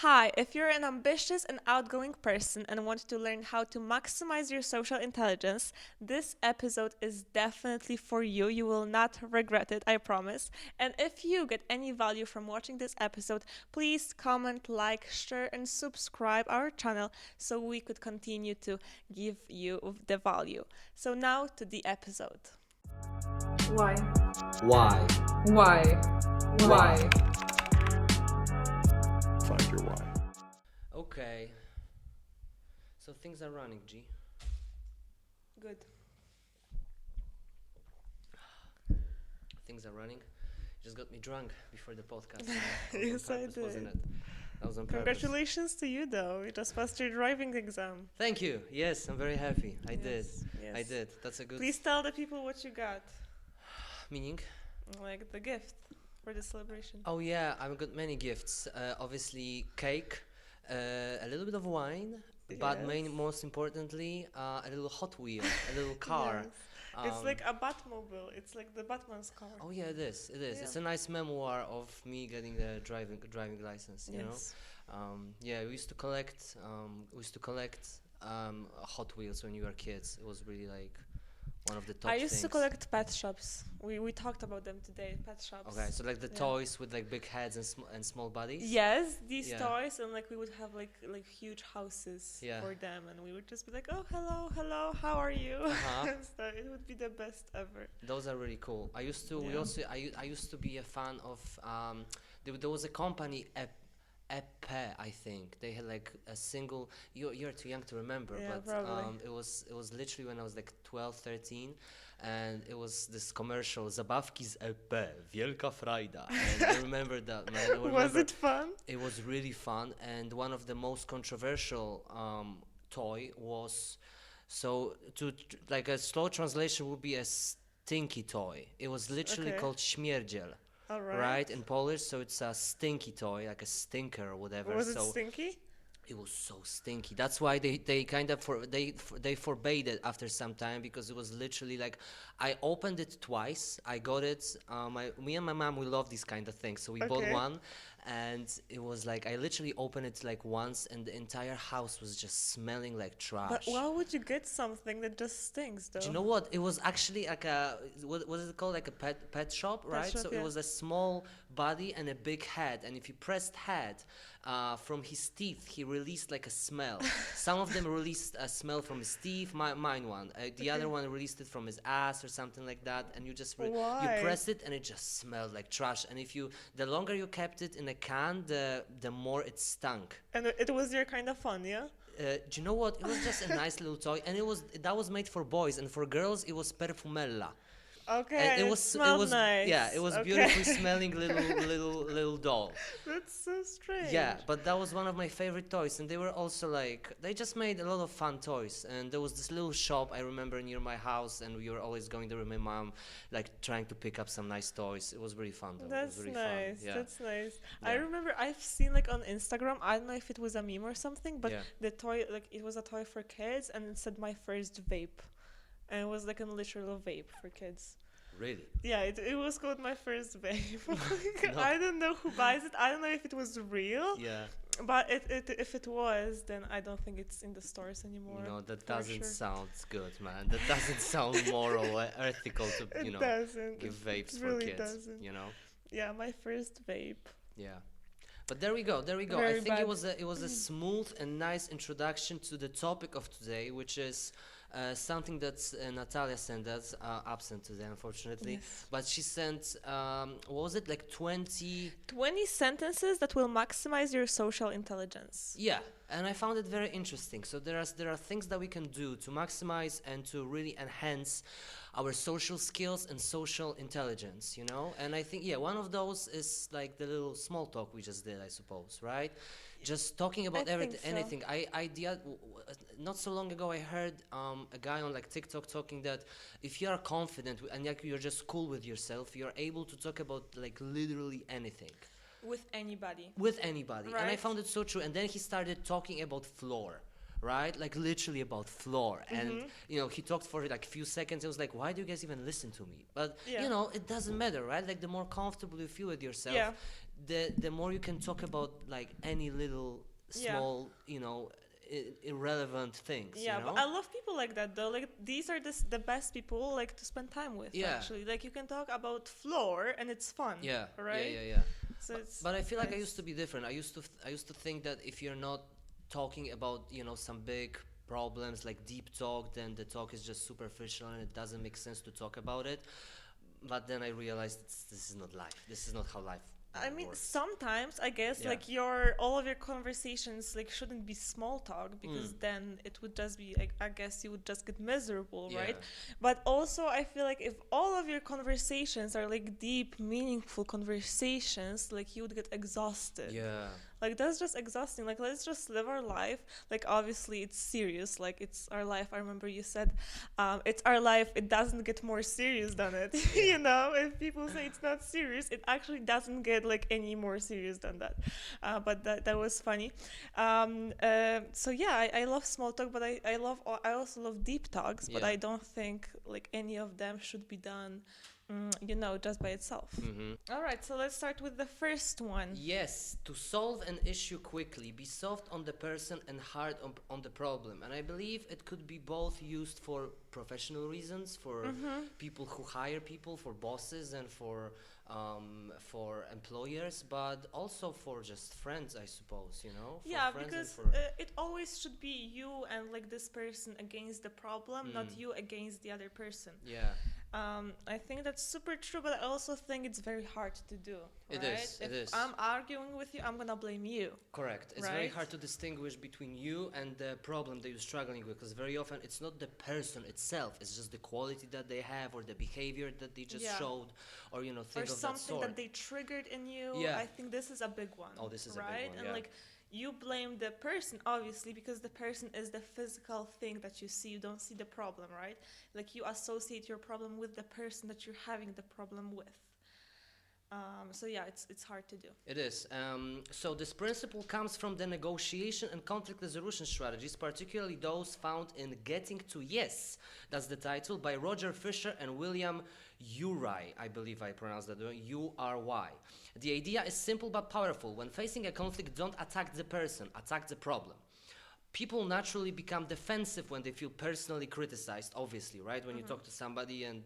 Hi, if you're an ambitious and outgoing person and want to learn how to maximize your social intelligence, this episode is definitely for you. You will not regret it, I promise. And if you get any value from watching this episode, please comment, like, share, and subscribe our channel so we could continue to give you the value. So now to the episode. Why? Why? Why? Why? Find your why. Okay. So things are running, G. Good. Things are running. You just got me drunk before the podcast. Yes, I did. Wasn't it? That was on purpose. Congratulations to you, though. You just passed your driving exam. Thank you. Yes, I'm very happy. I did. Yes. I did. That's a good Please tell the people what you got, meaning. like the gift for the celebration. Oh yeah, I've got many gifts. Obviously cake, a little bit of wine, but Yes. most importantly, a little Hot Wheel, a little car. Yes. It's like a Batmobile. It's like the Batman's car. Oh yeah, it is. It is. Yeah. It's a nice memoir of me getting the driving license. You know. Yes. Yeah, we used to collect. Hot Wheels when we were kids. It was really like one of the top I used to things. collect pet shops. We talked about them today. Pet shops. Okay, so like the Yeah. toys with like big heads and small bodies. Yes, these Yeah. toys, and like we would have like huge houses Yeah. for them, and we would just be like, oh, hello, how are you? Uh-huh. So it would be the best ever. Those are really cool. I used to. We Yeah. also. I used to be a fan of. There was a company. Epe, I think they had like a single. You're too young to remember, Yeah, but probably. it was literally when I was like 12, 13, and it was this commercial. Zabawki z Epe, wielka frajda. And I remember that, man. I Was remember it fun? it was really fun, and one of the most controversial toy was. So like a slow translation would be a stinky toy. It was literally Okay. called śmierdziel. All Right. right. In Polish, so it's a stinky toy, like a stinker or whatever. Was it so stinky? it was so stinky. That's why they kind of they forbade it after some time, because it was literally like, I opened it twice. I got it. Me and my mom, we love these kind of things, so we bought Okay. one, and it was like I literally opened it like once, and the entire house was just smelling like trash. But why would you get something that just stinks, though? Do you know what? It was actually like a what is it called? Like a pet shop, right? shop, So yeah. it was a small body and a big head, and if you pressed head, from his teeth he released like a smell. Some of them released a smell from his teeth. Mine one. The other one released it from his ass or something like that, and you just you Why? press it and it just smelled like trash. And if you the longer you kept it in a can, the more it stunk. And it was your kind of fun, yeah? Do you know what? It was just a nice little toy, and that was made for boys, and for girls it was perfumella. Okay, And it smelled nice. yeah, it was Okay. beautifully smelling little doll. That's so strange. Yeah, but that was one of my favorite toys, and they were also like, they just made a lot of fun toys. And there was this little shop I remember near my house, and we were always going there with my mom, like trying to pick up some nice toys. It was really fun though. That's it was really nice. fun. Yeah. That's nice. I Yeah. remember I've seen like on Instagram, I don't know if it was a meme or something, but Yeah. the toy, like it was a toy for kids, and it said my first vape. And it was like a literal vape for kids. Really? Yeah, it was called my first vape. No. I don't know who buys it. I don't know if it was real, Yeah. but if it was, then I don't think it's in the stores anymore. No, that for doesn't sure. sound good, man. That doesn't sound moral or ethical to, It doesn't. give vapes It for really kids. doesn't. You know? Yeah, my first vape. Yeah. But there we go. I Very think bad. it was a smooth and nice introduction to the topic of today, which is something that Natalia sent us, absent today, unfortunately. Yes. But she sent, what was it, like 20? 20 sentences that will maximize your social intelligence. Yeah, and I found it very interesting. So there are things that we can do to maximize and to really enhance our social skills and social intelligence, you know? And I think, yeah, one of those is like the little small talk we just did, I suppose, right? Just talking about I think everything, so. anything. Not so long ago, I heard a guy on like TikTok talking that if you are confident and like you're just cool with yourself, you're able to talk about like literally anything With anybody. with anybody. And I Right. found it so true. And then he started talking about floor, right? Like literally about floor. And, he talked for like a few seconds. It was like, why do you guys even listen to me? But, Yeah. it doesn't matter, right? Like the more comfortable you feel with yourself, Yeah. the more you can talk about like any little Yeah. small, irrelevant things, Yeah, but I love people like that though. Like these are the best people like to spend time with Yeah. actually. Like you can talk about floor and it's fun, Yeah, yeah, right? yeah, yeah. So it's But I feel like I used nice. to be different. I used to think that if you're not talking about, some big problems like deep talk, then the talk is just superficial and it doesn't make sense to talk about it. But then I realized this is not life. This is not how life I mean, works. sometimes I guess Yeah. like all of your conversations like shouldn't be small talk because then it would just be like I guess you would just get miserable, Yeah. right? But also I feel like if all of your conversations are like deep, meaningful conversations, like you would get exhausted. Yeah. Like that's just exhausting. Like let's just live our life. Like obviously it's serious. Like it's our life. I remember you said, it's our life. It doesn't get more serious than it. Yeah. If people say it's not serious, it actually doesn't get like any more serious than that. But that was funny. So yeah, I love small talk, but I also love deep talks. But Yeah. I don't think like any of them should be done, just by itself. All right, so let's start with the first one. Yes, to solve an issue quickly, be soft on the person and hard on the problem. And I believe it could be both used for professional reasons, for people who hire people, for bosses, and for employers, but also for just friends, I suppose. For Yeah, friends and because for it always should be you and like this person against the problem, not you against the other person. yeah. I think that's super true, but I also think it's very hard to do. It Right? is. If It is. I'm arguing with you, I'm gonna blame you. Correct. It's very Right? hard to distinguish between you and the problem that you're struggling with, because very often it's not the person itself, it's just the quality that they have or the behavior that they just Yeah. showed, or Or things of that something sort. that they triggered in you. Yeah. I think this is a big one. Oh, this is a big right? one, And yeah. like you blame the person obviously because the person is the physical thing that you see. You don't see the problem, right? Like you associate your problem with the person that you're having the problem with. So yeah, it's hard to do. It is. So this principle comes from the negotiation and conflict resolution strategies, particularly those found in Getting to Yes. That's the title, by Roger Fisher and William Ury. I believe I pronounced that right. U-R-Y. The idea is simple but powerful. When facing a conflict, don't attack the person, attack the problem. People naturally become defensive when they feel personally criticized, obviously, right? When you talk to somebody and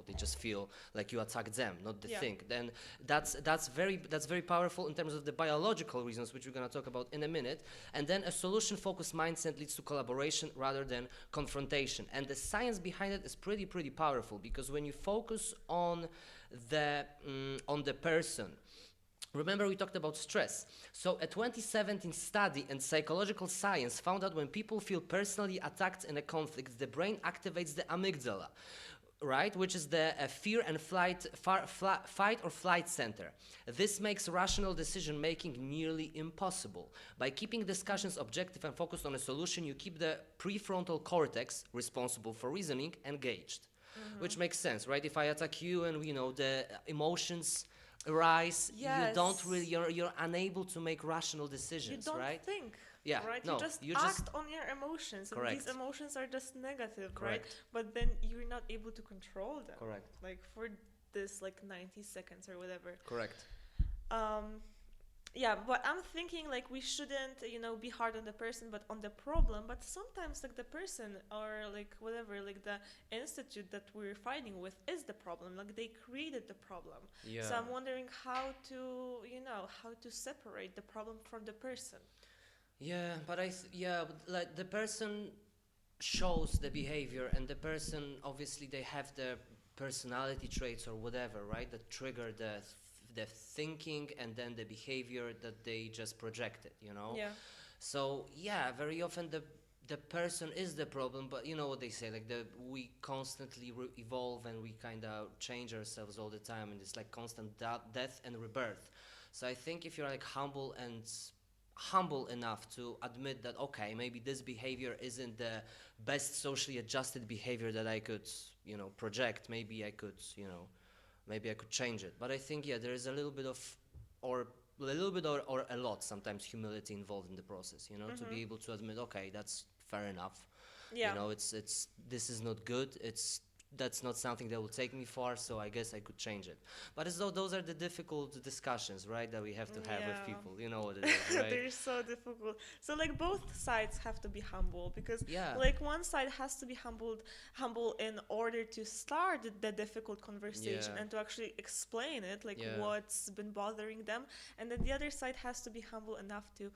they just feel like you attack them, not the Yeah. thing, then that's very powerful in terms of the biological reasons, which we're going to talk about in a minute. And then a solution focused mindset leads to collaboration rather than confrontation, and the science behind it is pretty powerful, because when you focus on the person. Remember, we talked about stress. So a 2017 study in psychological science found that when people feel personally attacked in a conflict, the brain activates the amygdala, right, which is the fear and fight or flight center. This makes rational decision making nearly impossible. By keeping discussions objective and focused on a solution, you keep the prefrontal cortex, responsible for reasoning, engaged. Which makes sense, right? If I attack you and the emotions rise, you don't Yes. really, you're unable to make rational decisions, You don't right? think. Yeah, Right? no, You just you act just on your emotions. And Correct. these emotions are just negative, right? Correct. But then you're not able to control them. Correct. Like for this like 90 seconds or whatever. Correct. Um yeah, but I'm thinking like we shouldn't, be hard on the person but on the problem. But sometimes like the person or like whatever, like the institute that we're fighting with is the problem. Like they created the problem. Yeah. So I'm wondering how to separate the problem from the person. Yeah, but like the person shows the behavior, and the person obviously they have the personality traits or whatever, right? That trigger the thinking and then the behavior that they just projected, Yeah. So yeah, very often the person is the problem, but you know what they say, like we constantly evolve and we kind of change ourselves all the time, and it's like constant death and rebirth. So I think if you're like humble enough to admit that okay, maybe this behavior isn't the best socially adjusted behavior that I could project, maybe I could change it. But I think there is a little bit of or a lot sometimes humility involved in the process, to be able to admit okay, that's fair enough. Yeah. It's this is not good, it's that's not something that will take me far, so I guess I could change it. But as though those are the difficult discussions, right, that we have to have with Yeah. people. You know what it is, right? They're so difficult. So like both sides have to be humble because Yeah, like one side has to be humble in order to start the difficult conversation yeah, and to actually explain it, like yeah. what's been bothering them. And then the other side has to be humble enough to,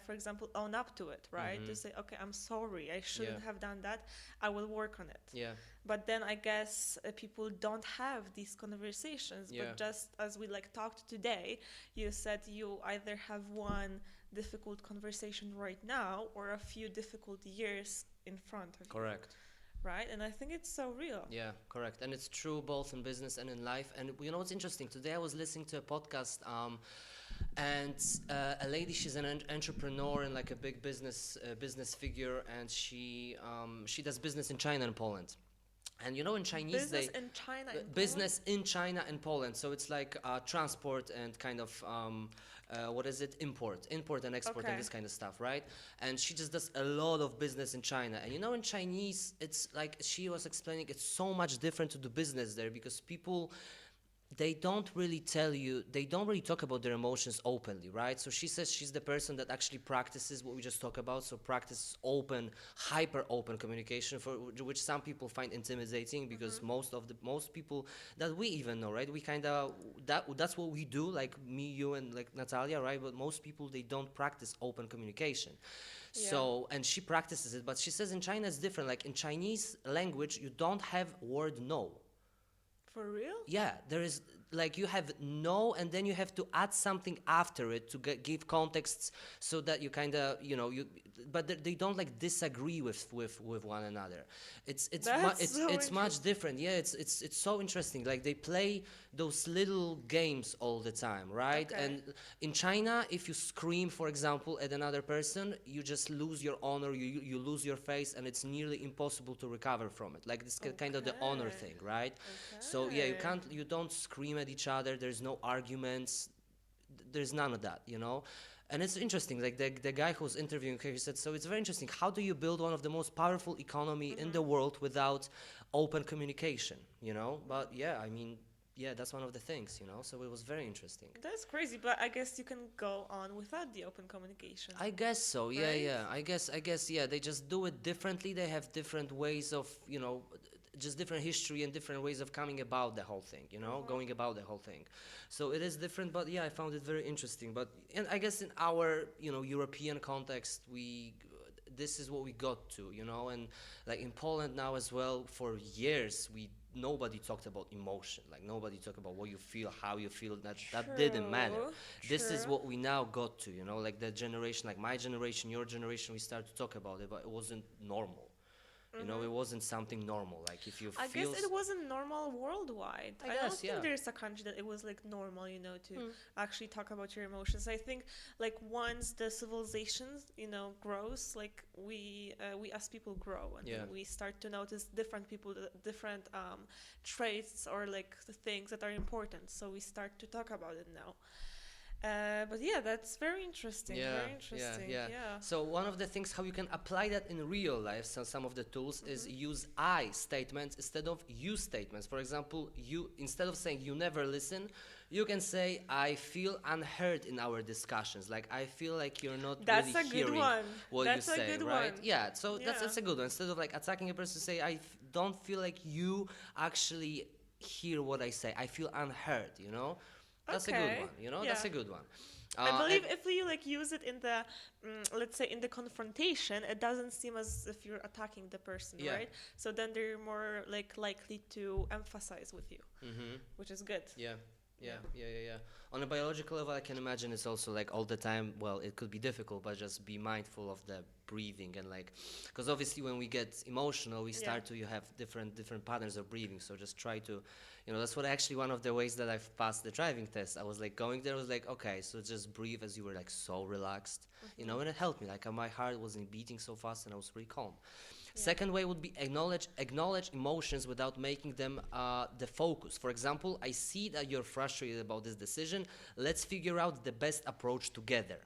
for example, own up to it, right? To Mhm. say, okay, I'm sorry, I Yeah, shouldn't have done that. I will work on it. yeah, But then I guess people don't have these conversations. yeah. But just as we like talked today, you said you either have one difficult conversation right now or a few difficult years in front of you, Correct. right? And I think it's so real. Yeah, correct. And it's true both in business and in life. And you know what's interesting? Today I was listening to a podcast, and a lady, she's an entrepreneur and like a big business figure, and she does business in China and Poland. And you know, in Chinese, Business in China and Poland? business in China and Poland. So it's like transport and kind of what is it? Import and export Okay. and this kind of stuff, right? And she just does a lot of business in China. And you know, in Chinese, it's like she was explaining, it's so much different to do business there because people, they don't really talk about their emotions openly, right? So she says she's the person that actually practices what we just talked about, so practices open, hyper open communication, for which some people find intimidating because most people that we even know, right, we kind of, that's what we do, like me, you, and like Natalia, right? But most people, they don't practice open communication. Yeah. So, and she practices it, but she says in China it's different. Like in Chinese language, you don't have word no. For real? Yeah, there is, like, you have no, and then you have to add something after it to give contexts, so that you kind of, you know, you, but they don't like disagree with one another. That's so It's much interesting. different. Yeah, it's so interesting. Like they play those little games all the time, right? Okay. And in China, if you scream, for example, at another person, you just lose your honor, you lose your face, and it's nearly impossible to recover from it. Like this kind of the honor Okay. thing, right? So yeah, Okay. you don't scream at each other. There's no arguments. There's none of that, you know. And it's interesting. Like the guy who was interviewing her, he said, so it's very interesting. How do you build one of the most powerful economy in the world without open communication? You know. But yeah, I mean, yeah, that's one of the things, you know. So it was very interesting. That's crazy, but I guess you can go on without the open communication. I guess so. Yeah, Right? yeah. I guess. Yeah. They just do it differently. They have different ways of, you know, just different history and different ways of coming about the whole thing. You know, going about the whole thing. So it is different. But yeah, I found it very interesting. But and I guess in our, you know, European context, this is what we got to. You know, and like in Poland now as well, for years nobody talked about emotion. Like nobody talked about what you feel, how you feel. That didn't matter. This is True. what we now got to, you know, like that generation, like my generation, your generation, we started to talk about it, but it wasn't normal. You know, it wasn't something normal. Like if you I feel, guess it wasn't normal worldwide. I I don't guess, think yeah. there's a country that it was like normal, you know, to actually talk about your emotions. I think like once the civilizations, you know, grows, like we as people grow and Yeah. then we start to notice different people, different traits or like the things that are important. So we start to talk about it now. But yeah, that's very interesting. Yeah, Very yeah, interesting. yeah. Yeah. So one of the things how you can apply that in real life, so some of the tools is use I statements instead of you statements. For example, you, instead of saying you never listen, you can say I feel unheard in our discussions. Like I feel like you're not That's really a good hearing one. what That's you a say, good right? one. Yeah. So Yeah. that's a good one. Instead of like attacking a person, say don't feel like you actually hear what I say. I feel unheard. You know. That's a good Okay. one, you know. Yeah. That's a good one. I And believe if we like use it in the, let's say in the confrontation, it doesn't seem as if you're attacking the person, Yeah. right? So then they're more like likely to emphasize with you, which is good. Yeah, yeah. On a biological level, I can imagine it's also like all the time. Well, it could be difficult, but just be mindful of the breathing and like, because obviously when we get emotional, we start to you have different patterns of breathing. So just try to, you know, that's what actually one of the ways that I've passed the driving test. I was like going there, I was like, okay, so just breathe as you were like so relaxed, you know, and it helped me. Like my heart wasn't beating so fast, and I was pretty calm. Second way would be acknowledge emotions without making them the focus. For example, I see that you're frustrated about this decision. Let's figure out the best approach together.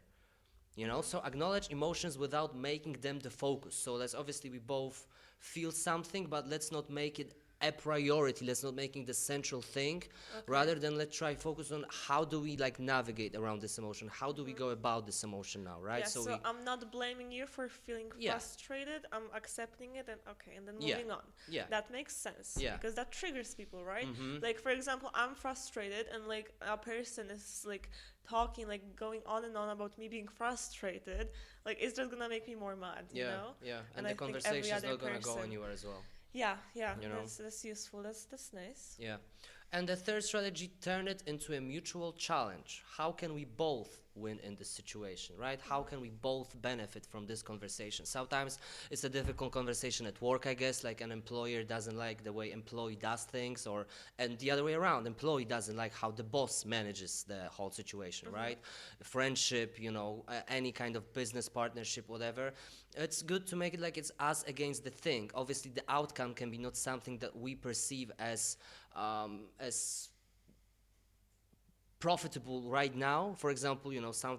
You know, so acknowledge emotions without making them the focus. So let's obviously we both feel something, but let's not make it a priority. Let's not making the central thing. Rather than let's try focus on how do we like navigate around this emotion. How do we go about this emotion now, right? Yeah, so we I'm not blaming you for feeling Yeah. frustrated. I'm accepting it and okay, and then Yeah. moving on. Yeah. That makes sense. Yeah. Because that triggers people, right? Mhm. Like for example, I'm frustrated and like a person is like talking, like going on and on about me being frustrated. Like it's just gonna make me more mad, you Yeah, know? yeah, and And the I think every conversation is other not gonna go person. anywhere as well. Yeah, yeah, You know? that's useful. That's nice. Yeah. And the third strategy, turn it into a mutual challenge. How can we both win in this situation, right? How can we both benefit from this conversation? Sometimes it's a difficult conversation at work, I guess, like an employer doesn't like the way employee does things, or and the other way around, employee doesn't like how the boss manages the whole situation, right? Friendship, any kind of business partnership, whatever. It's good to make it like it's us against the thing. Obviously, the outcome can be not something that we perceive as profitable right now. For example,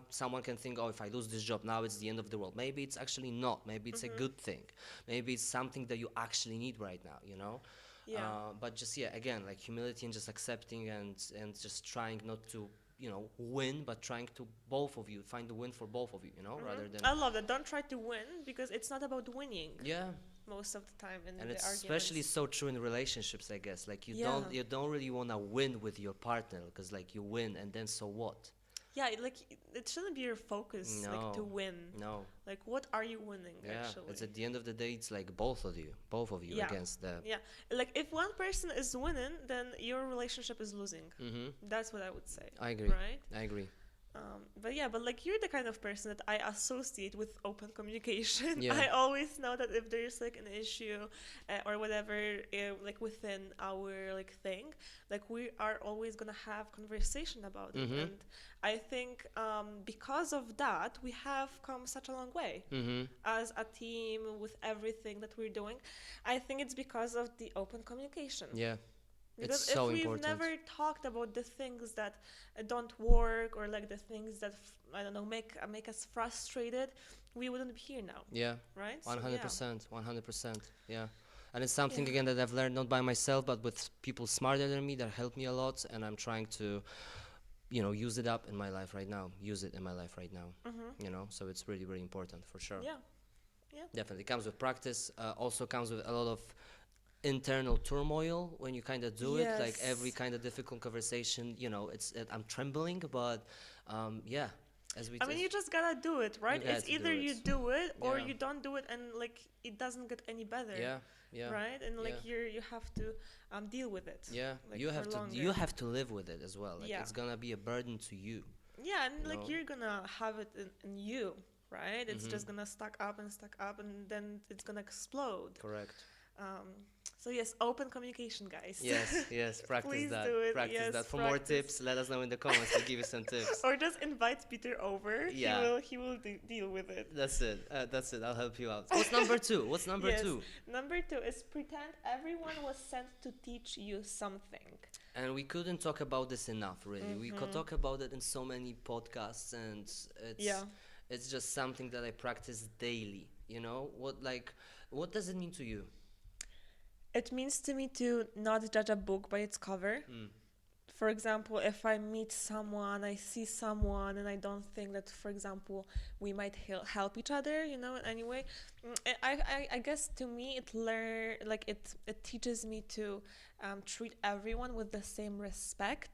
someone can think, oh, if I lose this job now, it's the end of the world. Maybe it's actually not. Maybe it's a good thing. Maybe it's something that you actually need right now. Yeah. But just again, like humility and just accepting and just trying not to win, but trying to both of you find the win for both of you. Rather than I love that. Don't try to win because it's not about winning. yeah. Most of the time in And the it's arguments. especially so true in relationships, I guess. Like you don't really want to win with your partner because like you win and then so what? Yeah, like it shouldn't be your focus like to No. win. No. Like what are you winning Yeah. actually? It's at the end of the day, it's like both of you Yeah. against the. Yeah, like if one person is winning, then your relationship is losing. Mm-hmm. That's what I would say. I agree. Right? I agree. But like you're the kind of person that I associate with open communication. Yeah. I always know that if there's like an issue or whatever, like within our like thing, like we are always gonna have conversation about it. Mhm. And I think because of that, we have come such a long way Mm-hmm. as a team with everything that we're doing. I think it's because of the open communication. Yeah. Because It's so if we've important. never talked about the things that don't work or like the things that I don't know make us frustrated, we wouldn't be here now, Yeah. right? 100%. 100%. Yeah. And it's something Yeah. again that I've learned not by myself, but with people smarter than me that help me a lot, and I'm trying to, use it up in my life right now. Use it in my life right now. So it's really, really important for sure. Yeah, yeah, Definitely comes with practice. Also comes with a lot of internal turmoil when you kind of do it. Like every Yes. kind of difficult conversation, I'm trembling, but yeah, as we. I mean, you just gotta do it, right? You got It's to do either you it. do it or Yeah. you don't do it, and like it doesn't get any better. Yeah. Yeah. Right, and like Yeah. you have to deal with it. Yeah, like, you for have to longer. you have to live with it as well. Like Yeah. it's gonna be a burden to you. Yeah, and like know? you're gonna have it in you, right? It's Mhm. just gonna stack up, and then it's gonna explode. Correct. So yes, open communication, guys. Yes, practice Please that. do it, Practice yes, that. For more practice. tips, let us know in the comments. We'll give you some tips. Or just invite Peter over. Yeah. He will deal with it. That's it. That's it. I'll help you out. What's number two? What's number Yes. two? Number 2 is pretend everyone was sent to teach you something. And we couldn't talk about this enough, really. We could talk about it in so many podcasts, and Yeah. it's just something that I practice daily. What does it mean to you? It means to me to not judge a book by its cover. For example, if I meet someone, I see someone, and I don't think that, for example, we might help each other, in any way. I guess to me, it teaches me to treat everyone with the same respect,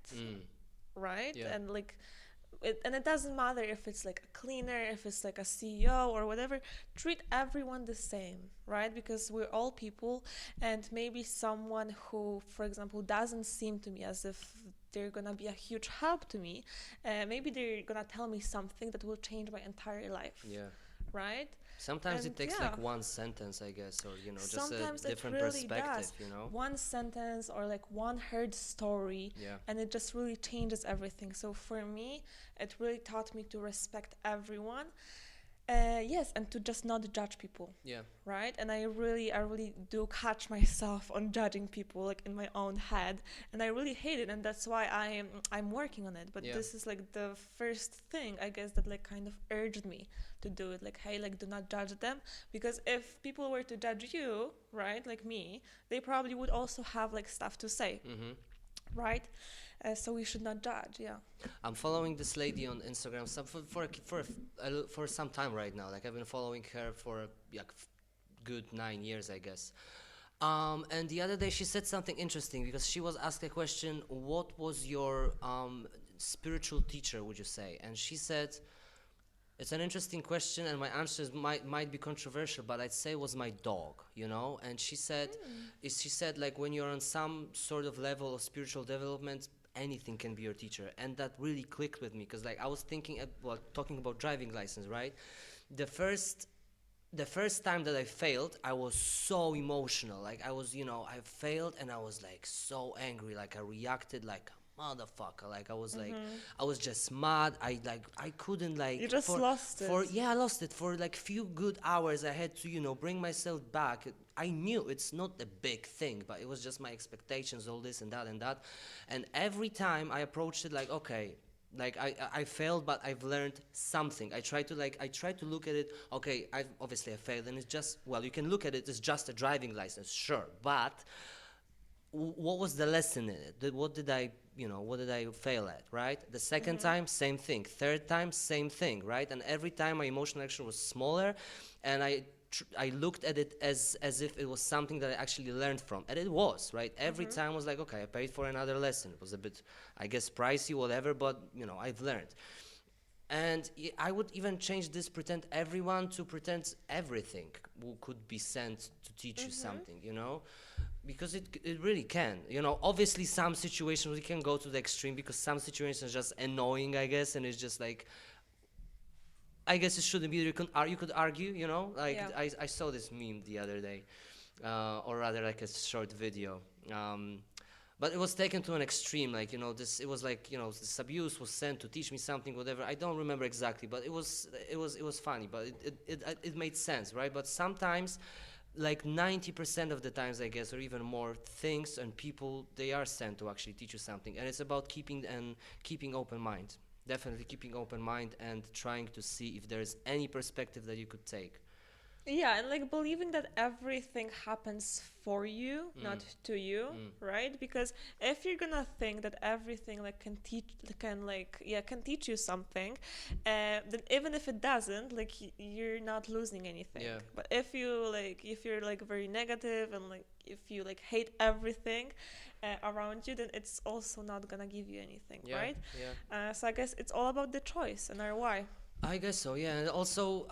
right? Yeah. And like. It doesn't matter if it's like a cleaner, if it's like a CEO or whatever. Treat everyone the same, right? Because we're all people, and maybe someone who, for example, doesn't seem to me as if they're gonna be a huge help to me, maybe they're gonna tell me something that will change my entire life, Yeah. right? Sometimes And it takes yeah. like one sentence, I guess, or just Sometimes a it different really perspective, does. One sentence or like one heard story, Yeah. and it just really changes everything. So for me, it really taught me to respect everyone. Yes, and to just not judge people, Yeah. right? And I really do catch myself on judging people like in my own head, and I really hate it, and that's why I'm working on it. But Yeah. this is like the first thing I guess that like kind of urged me to do it. Like, hey, like do not judge them, because if people were to judge you, right, like me, they probably would also have like stuff to say, Mm-hmm. right? So we should not judge. Yeah. I'm following this lady on Instagram for some time right now. Like I've been following her for like good 9 years, I guess. And the other day she said something interesting because she was asked a question, what was your spiritual teacher, would you say? And she said, it's an interesting question, and my answers might be controversial, but I'd say it was my dog, you know. And she said like when you're on some sort of level of spiritual development, anything can be your teacher, and that really clicked with me because like I was thinking, well, talking about driving license, right? The first the first time that I failed, I was so emotional. Like I was, I failed and I was like so angry. Like I reacted like a motherfucker. Like I was like, I was just mad. I couldn't You like just lost for it. yeah, I lost it for like few good hours. I had to bring myself back. I knew it's not a big thing, but it was just my expectations, all this and that and that. And every time I approached it like, okay, like I failed, but I've learned something. I try to look at it, okay, I failed, and it's just, well, you can look at it as just a driving license, sure, but what was the lesson in it? What did I fail at, right? The second time, same thing. Third time, same thing, right? And every time my emotional action was smaller, and I looked at it as if it was something that I actually learned from, and it was, right? Every time was like, okay, I paid for another lesson. It was a bit, I guess, pricey, whatever, but I've learned. And I would even change this pretend everyone to pretend everything who could be sent to teach you something, because it really can. Obviously some situations we can go to the extreme because some situations are just annoying, I guess, and it's just like, I guess it shouldn't be. You could argue, like Yeah. I saw this meme the other day, or rather like a short video. But it was taken to an extreme, like this. It was like this abuse was sent to teach me something, whatever. I don't remember exactly, but it was funny, but it made sense, right? But sometimes, like 90% of the times, I guess, or even more, things and people, they are sent to actually teach you something, and it's about keeping open mind. Definitely keeping open mind and trying to see if there is any perspective that you could take. Yeah, and like believing that everything happens for you, Mm, not to you, mm, right? Because if you're gonna think that everything like can teach you something, then even if it doesn't, like you're not losing anything. yeah, But if you're like very negative and like if you like hate everything around you, then it's also not gonna give you anything, yeah, right? yeah. So I guess it's all about the choice and our why. I guess so, yeah. And also,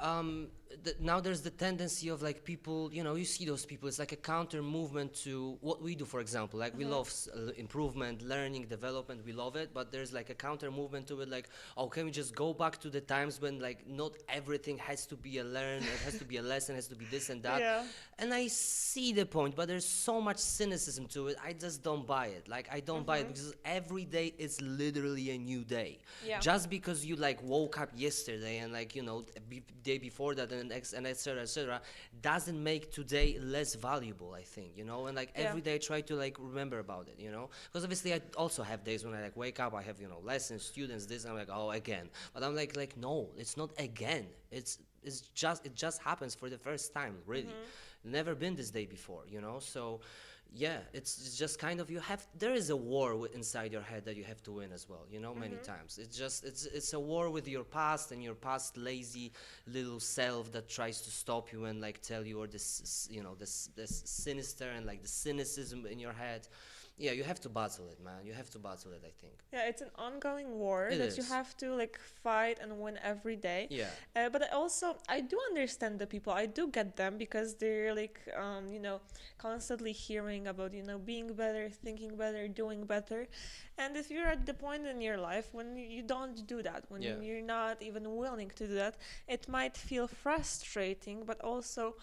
now there's the tendency of like people, you see those people. It's like a counter movement to what we do, for example. Like we love improvement, learning, development. We love it, but there's like a counter movement to it. Like, oh, can we just go back to the times when like not everything has to be a learn, it has to be a lesson, it has to be this and that. Yeah. And I see the point, but there's so much cynicism to it. I just don't buy it. Like I don't buy it because every day is literally a new day. Yeah. Just because you like woke up yesterday and like day before that and etc doesn't make today less valuable, I think. And like Yeah. every day I try to like remember about it, because obviously I also have days when I like wake up, I have lessons, students, this, and I'm like, oh, again. But I'm like no, it's not again. It just happens for the first time, really. Never been this day before, so yeah, it's just kind of, there is a war inside your head that you have to win as well, many times. It's a war with your past and your past lazy little self that tries to stop you and like tell you, or this sinister and like the cynicism in your head. Yeah, you have to battle it, man. You have to battle it, I think. Yeah, it's an ongoing war It that you is. have to like fight and win every day. Yeah. But I do understand the people. I do get them because they're like, constantly hearing about, being better, thinking better, doing better. And if you're at the point in your life when you don't do that, when Yeah. you're not even willing to do that, it might feel frustrating, but also,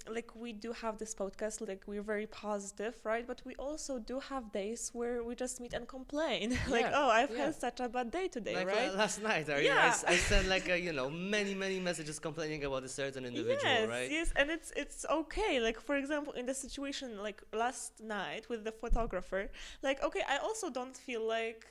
like, we do have this podcast, like, we're very positive, right? But we also do have days where we just meet and complain. Like, Yeah, oh, I've yeah. had such a bad day today, Like right? last night, Yeah. I sent like many messages complaining about a certain individual, Yes, right? yes, and it's okay. Like, for example, in the situation like last night with the photographer, like, okay, I also don't feel like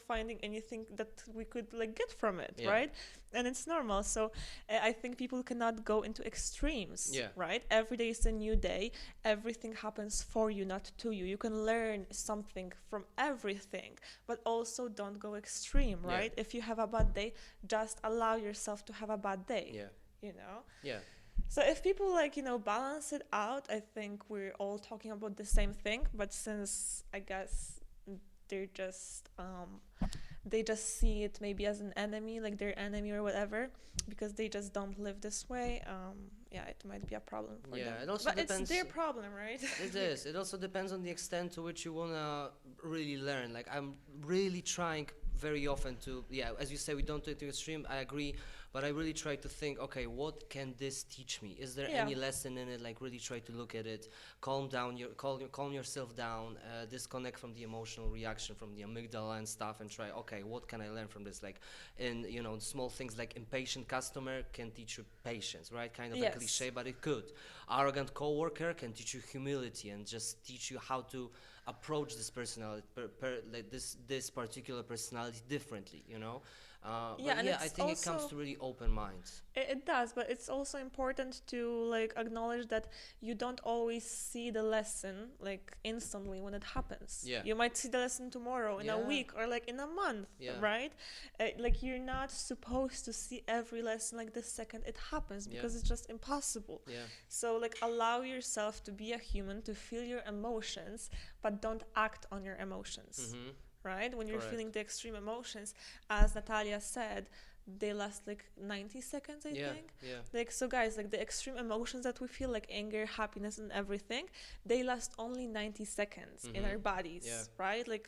finding anything that we could like get from it, Yeah. right? And it's normal. So I think people cannot go into extremes, Yeah. right? Every day is a new day. Everything happens for you, not to you. You can learn something from everything, but also don't go extreme, Yeah. right? If you have a bad day, just allow yourself to have a bad day. Yeah. You know? Yeah. So if people like, balance it out, I think we're all talking about the same thing. But since I guess they're just they just see it maybe as an enemy, like their enemy or whatever, because they just don't live this way. Yeah, it might be a problem for Yeah, them. it also But depends. it's their problem, right? It is. It also depends on the extent to which you wanna really learn. Like I'm really trying very often to, yeah, as you say, we don't do it to extreme. I agree, but I really try to think, okay, what can this teach me? Is there Yeah. any lesson in it? Like really try to look at it, calm yourself down, disconnect from the emotional reaction from the amygdala and stuff, and try, okay, what can I learn from this? Like, in small things like impatient customer can teach you patience, right? Kind of Yes. a cliche, but it could. Arrogant coworker can teach you humility and just teach you how to approach this personality, like this particular personality differently, Yeah, but and yeah, I it's think it comes also- to really open minds. It does, but it's also important to like acknowledge that you don't always see the lesson like instantly when it happens. Yeah. You might see the lesson tomorrow, in a Yeah. week, or like in a month, Yeah. right? Like you're not supposed to see every lesson like the second it happens, Yeah. because it's just impossible. Yeah. So like allow yourself to be a human, to feel your emotions, but don't act on your emotions. Mm-hmm. Right? When you're Correct. feeling the extreme emotions, as Natalia said, they last like 90 seconds, I Yeah. think. Yeah. Like, so guys, like the extreme emotions that we feel, like anger, happiness, and everything, they last only 90 seconds in our bodies, Yeah. right? Like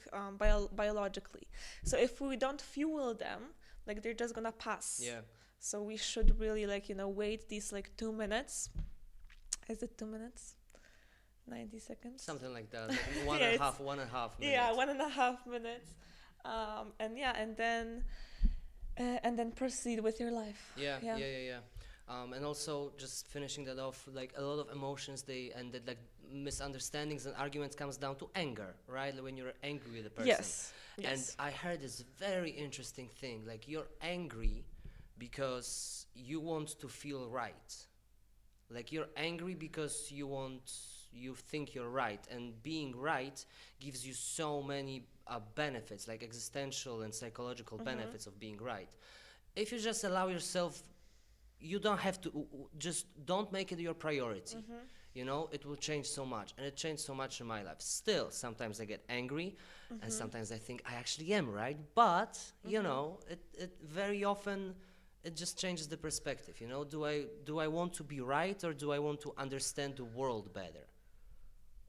biologically. So if we don't fuel them, like they're just gonna pass. Yeah. So we should really like, wait these like 2 minutes. Is it 2 minutes? 90 seconds? Something like that. Like one Yeah, and a it's- half, 1.5 minutes. Yeah, 1.5 minutes. And then proceed with your life. Yeah. And also just finishing that off, like a lot of emotions, that like misunderstandings and arguments comes down to anger, right? Like when you're angry with a person. Yes. And I heard this very interesting thing, like you're angry because you want to feel right. Like you're angry because you think you're right, and being right gives you so many benefits, like existential and psychological benefits of being right. If you just allow yourself, you don't have to, just don't make it your priority. It will change so much, and it changed so much in my life. Still, sometimes I get angry, and sometimes I think I actually am right, but it very often it just changes the perspective. Do I want to be right, or do I want to understand the world better?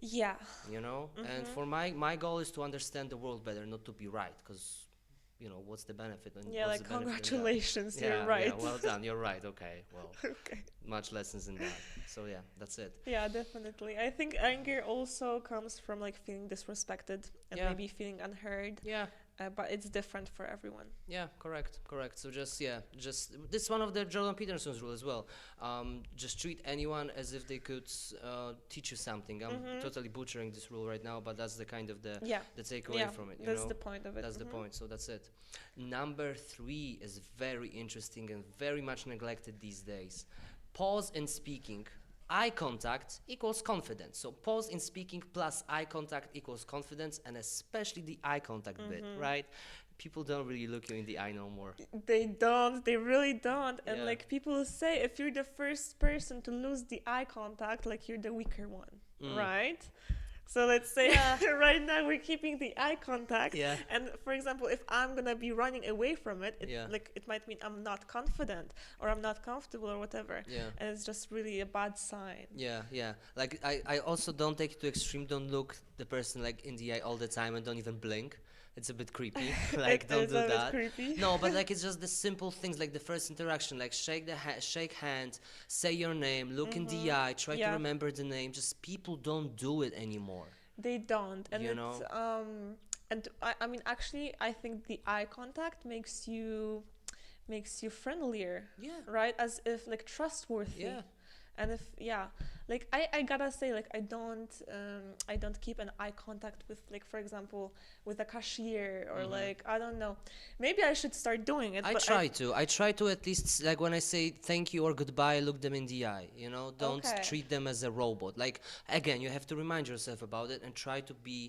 Yeah. And for my goal is to understand the world better, not to be right, because what's the benefit? And Yeah, what's like the benefit in that? congratulations, you're right. Yeah, well done, you're right. Okay, well, Okay. much lessons in that. So yeah, that's it. Yeah, definitely. I think anger also comes from like feeling disrespected and Yeah. maybe feeling unheard. Yeah. But it's different for everyone. Yeah, correct. So just this is one of the Jordan Peterson's rule as well. Just treat anyone as if they could teach you something. I'm totally butchering this rule right now, but that's the kind of the takeaway from it. That's the point of it. That's the point. So that's it. Number 3 is very interesting and very much neglected these days. Pause in speaking. Eye contact equals confidence. So pause in speaking plus eye contact equals confidence, and especially the eye contact bit, right? People don't really look you in the eye no more. They don't. They really don't. And Yeah. like people say, if you're the first person to lose the eye contact, like you're the weaker one, right? So let's say right now we're keeping the eye contact. Yeah. And for example, if I'm gonna be running away from it, Yeah. it might mean I'm not confident or I'm not comfortable or whatever. Yeah. And it's just really a bad sign. Yeah. Like I also don't take it to extreme. Don't look the person like in the eye all the time and don't even blink. It's a bit creepy. Like, It don't is do a bit that. creepy. No, but like it's just the simple things, like the first interaction, like shake hand, say your name, look in the eye, try to Yeah. remember the name. Just people don't do it anymore. They don't, and You it's know? and I mean actually I think the eye contact makes you friendlier, Yeah. right? As if like trustworthy. Yeah. And if yeah, like I gotta say, like I don't keep an eye contact with, like, for example, with a cashier, or like, I don't know, maybe I should start doing it, I but try to. I try to at least, like when I say thank you or goodbye, look them in the eye. You know, don't Okay. treat them as a robot. Like again, you have to remind yourself about it and try to be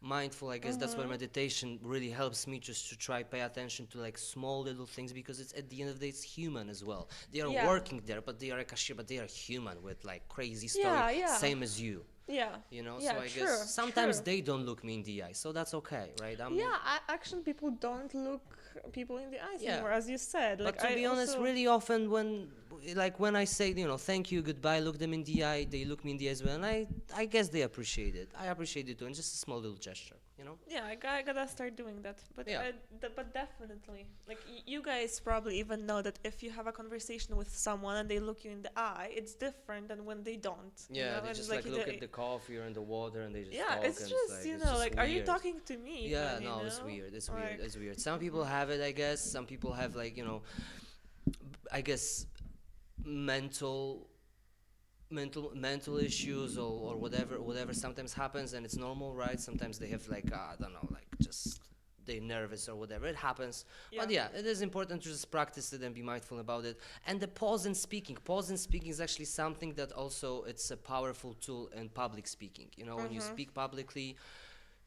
mindful. I guess that's where meditation really helps me, just to try pay attention to like small little things, because it's at the end of the day it's human as well. They are Yeah. working there, but they are a cashier, but they are human with like crazy story, Yeah, yeah. same as you. Yeah. You know, Yeah, so I guess true, sometimes true. they don't look me in the eye, so that's okay, right? Yeah, actually people don't look people in the eyes Yeah. anymore, as you said. Like, But to I be honest, also really often when I say, you know, thank you, goodbye, look them in the eye, they look me in the eyes, well, and I guess they appreciate it. I appreciate it too, and just a small little gesture, you know? yeah, I gotta start doing that. But Yeah. but definitely, like, you guys probably even know that if you have a conversation with someone and they look you in the eye, it's different than when they don't. You Yeah, know? they And just it's like you look do- at the coffee or in the water and they just yeah, talk, it's and just, it's just like, are you weird. talking to me? Yeah, even, no, it's weird. It's weird. Like, It's weird. Some people have it, I guess. Some people have like, you know, I guess mental mental issues, or whatever sometimes happens, and it's normal, right? Sometimes they have like I don't know, like just they're nervous or whatever, it happens. But yeah, it is important to just practice it and be mindful about it. And the pause in speaking is actually something that also it's a powerful tool in public speaking. You know, when you speak publicly,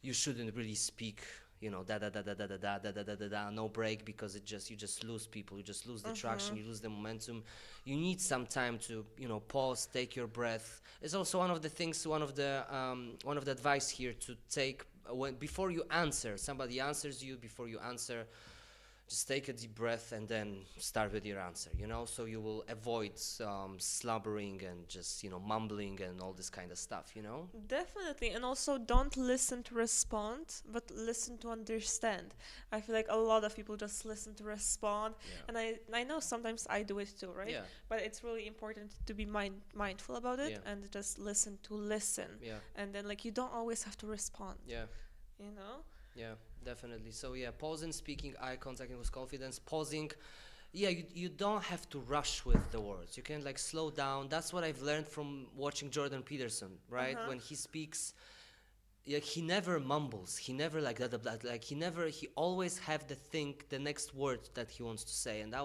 you shouldn't really speak, you know, da da da da da da da da da da da da, no break, because you just lose people, you just lose the traction, you lose the momentum. You need some time to, you know, pause, take your breath. It's also one of the things, one of the advice here to take when before you answer, somebody answers you, before you answer, just take a deep breath and then start with your answer, you know, so you will avoid slobbering and just, you know, mumbling and all this kind of stuff, you know. definitely, and also don't listen to respond, but listen to understand. I feel like a lot of people just listen to respond, Yeah. and I know sometimes I do it too, right? Yeah. But it's really important to be mindful about it, Yeah. and just listen to listen, Yeah. and then, like, you don't always have to respond. Yeah. You know? Yeah, definitely. So yeah, pausing, speaking, eye contact with confidence, pausing. Yeah, you don't have to rush with the words. You can like slow down. That's what I've learned from watching Jordan Peterson, right? When he speaks, like he never mumbles. He never like that. Like he always have the next word that he wants to say, and I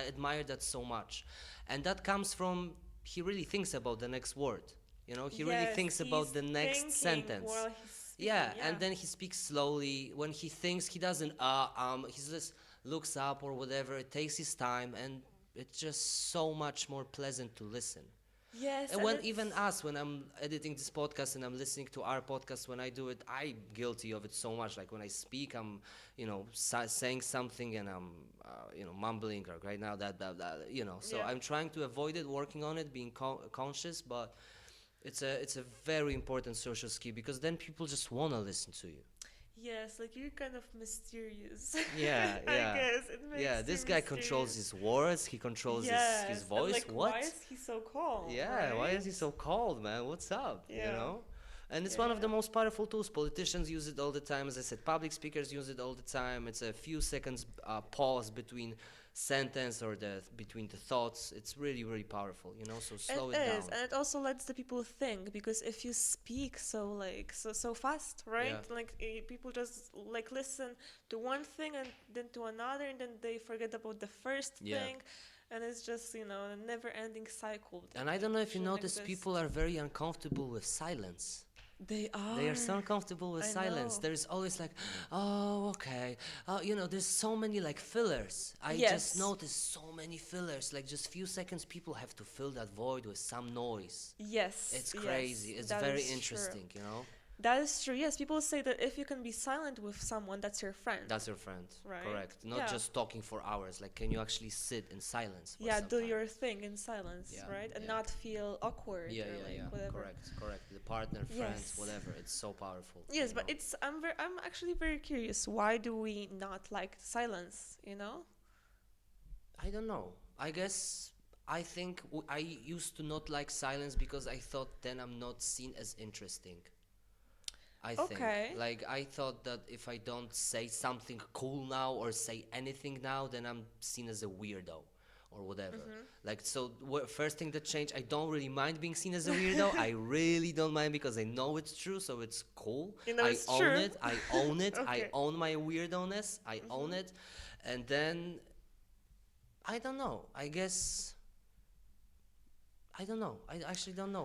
admire that so much, and that comes from he really thinks about the next word. You know, he really Yes, thinks about he's the next thinking sentence. while he's speaking, Yeah, and then he speaks slowly. When he thinks, he doesn't he just looks up or whatever. It takes his time, and it's just so much more pleasant to listen. yes, And and when it's even us, when I'm editing this podcast and I'm listening to our podcast, when I do it, I'm guilty of it so much. Like when I speak, I'm, you know, saying something and I'm, you know, mumbling or right now that, you know. So Yeah. I'm trying to avoid it, working on it, being conscious, but it's a very important social skill, because then people just wanna listen to you. yes, like, you're kind of mysterious. Yeah, I yeah. guess it makes Yeah, you this guy controls mysterious. his words, he controls Yes, his and, voice. like, What? why is he so calm? Yeah, why is he right? so cold, man? What's up? You Yeah. know? And it's one of the Yeah. most powerful tools. Politicians use it all the time. As I said, public speakers use it all the time. It's a few seconds pause between sentence or between the thoughts. It's really, really powerful, you know? So slow it It down. is, and it also lets the people think, because if you speak so fast, right? Yeah. Like, people just like listen to one thing and then to another, and then they forget about the first Yeah. thing, and it's just, a never-ending cycle. And I don't know if you shouldn't notice, exist. people are very uncomfortable with silence. They are. They are so uncomfortable with I silence. know. There's always like, oh, okay. You know, there's so many like fillers. I Yes. just noticed so many fillers. Like just few seconds, people have to fill that void with some noise. Yes. It's yes, crazy. It's that very is true. interesting, you know? That is true. Yes, people say that if you can be silent with someone, that's your friend. That's your friend. Right? Correct. Not Yeah. just talking for hours. Like, can you actually sit in silence for Yeah, some do time? your thing in silence, Yeah, right? And yeah. not feel awkward Yeah, or yeah, like yeah. whatever. Correct, correct. The partner, friends, Yes. whatever. It's so powerful. Yes, you but know? I'm actually very curious. Why do we not like silence, you know? I don't know. I guess I think I used to not like silence because I thought then I'm not seen as interesting. I think. Okay. Like, I thought that if I don't say something cool now or say anything now, then I'm seen as a weirdo or whatever. Like, so first thing that changed, I don't really mind being seen as a weirdo. I really don't mind because I know it's true, so it's cool. You know I it's own true. it. I own it. I Okay. own my weirdo-ness. I own it. And then, I don't know. I guess I don't know. I actually don't know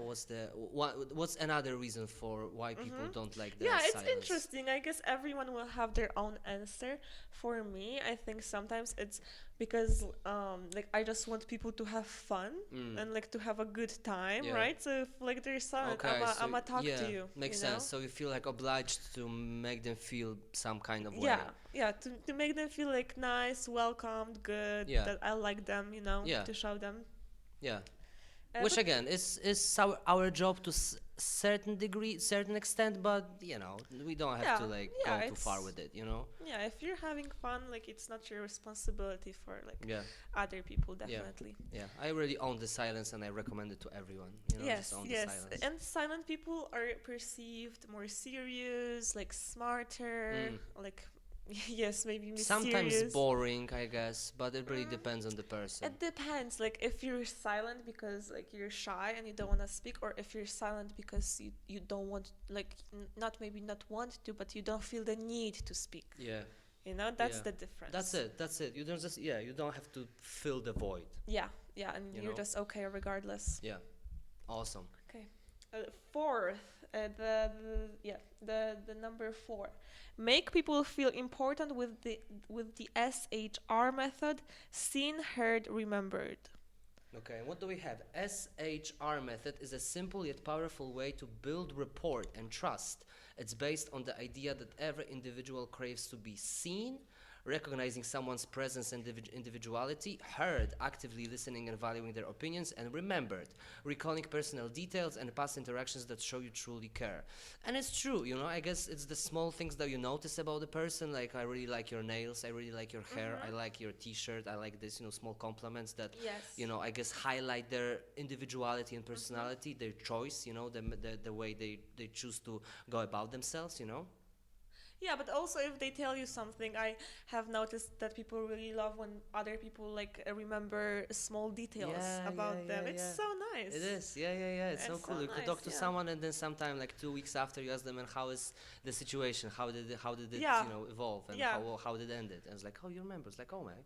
what's another reason for why people don't like the Yeah, it's silence. interesting. I guess everyone will have their own answer. For me, I think sometimes it's because like I just want people to have fun and like to have a good time, Yeah. right? So if like they're silent, Okay, so I'ma talk yeah, to you, makes you know? sense. So you feel like obliged to make them feel some kind of way. Yeah, to make them feel like nice, welcomed, good, Yeah. that I like them, you know, Yeah. to show them. Yeah. Which But again is our job to certain degree, certain extent, but we don't have to yeah, like yeah, go too far it's with it. You know. yeah. If you're having fun, like it's not your responsibility for like Yeah. other people, Yeah. definitely. Yeah. I already own the silence, and I recommend it to everyone. Just Yes, own the yes. silence. And silent people are perceived more serious, like smarter, like yes, maybe Sometimes mysterious. boring, I guess, but it really Mm, depends on the person. It depends. Like if you're silent because like you're shy and you don't want to speak, or if you're silent because you don't want like not maybe not want to, but you don't feel the need to speak. Yeah. You know, that's Yeah. the difference. That's it. That's it. You don't just you don't have to fill the void. Yeah, yeah, and You you're know? just okay regardless. Yeah. Awesome. Okay. Fourth, the number four, make people feel important with the SHR method, seen, heard, remembered. Okay, what do we have? SHR method is a simple yet powerful way to build rapport and trust. It's based on the idea that every individual craves to be seen, recognizing someone's presence and individuality, heard, actively listening and valuing their opinions, and remembered, recalling personal details and past interactions that show you truly care. And it's true, I guess it's the small things that you notice about the person, like I really like your nails, I really like your hair, I like your t-shirt, I like this, small compliments that, Yes. I guess highlight their individuality and personality, their choice, the way they choose to go about themselves. Yeah, but also if they tell you something, I have noticed that people really love when other people like remember small details Yeah, about yeah, them. yeah, It's yeah. so nice. It is, yeah. It's so It's cool. so You could nice, talk to yeah. someone, and then sometime, like 2 weeks after, you ask them, and how is the situation? How did it, Yeah. evolve, and Yeah. how did it end it? And it's like, oh, you remember? It's like, oh man,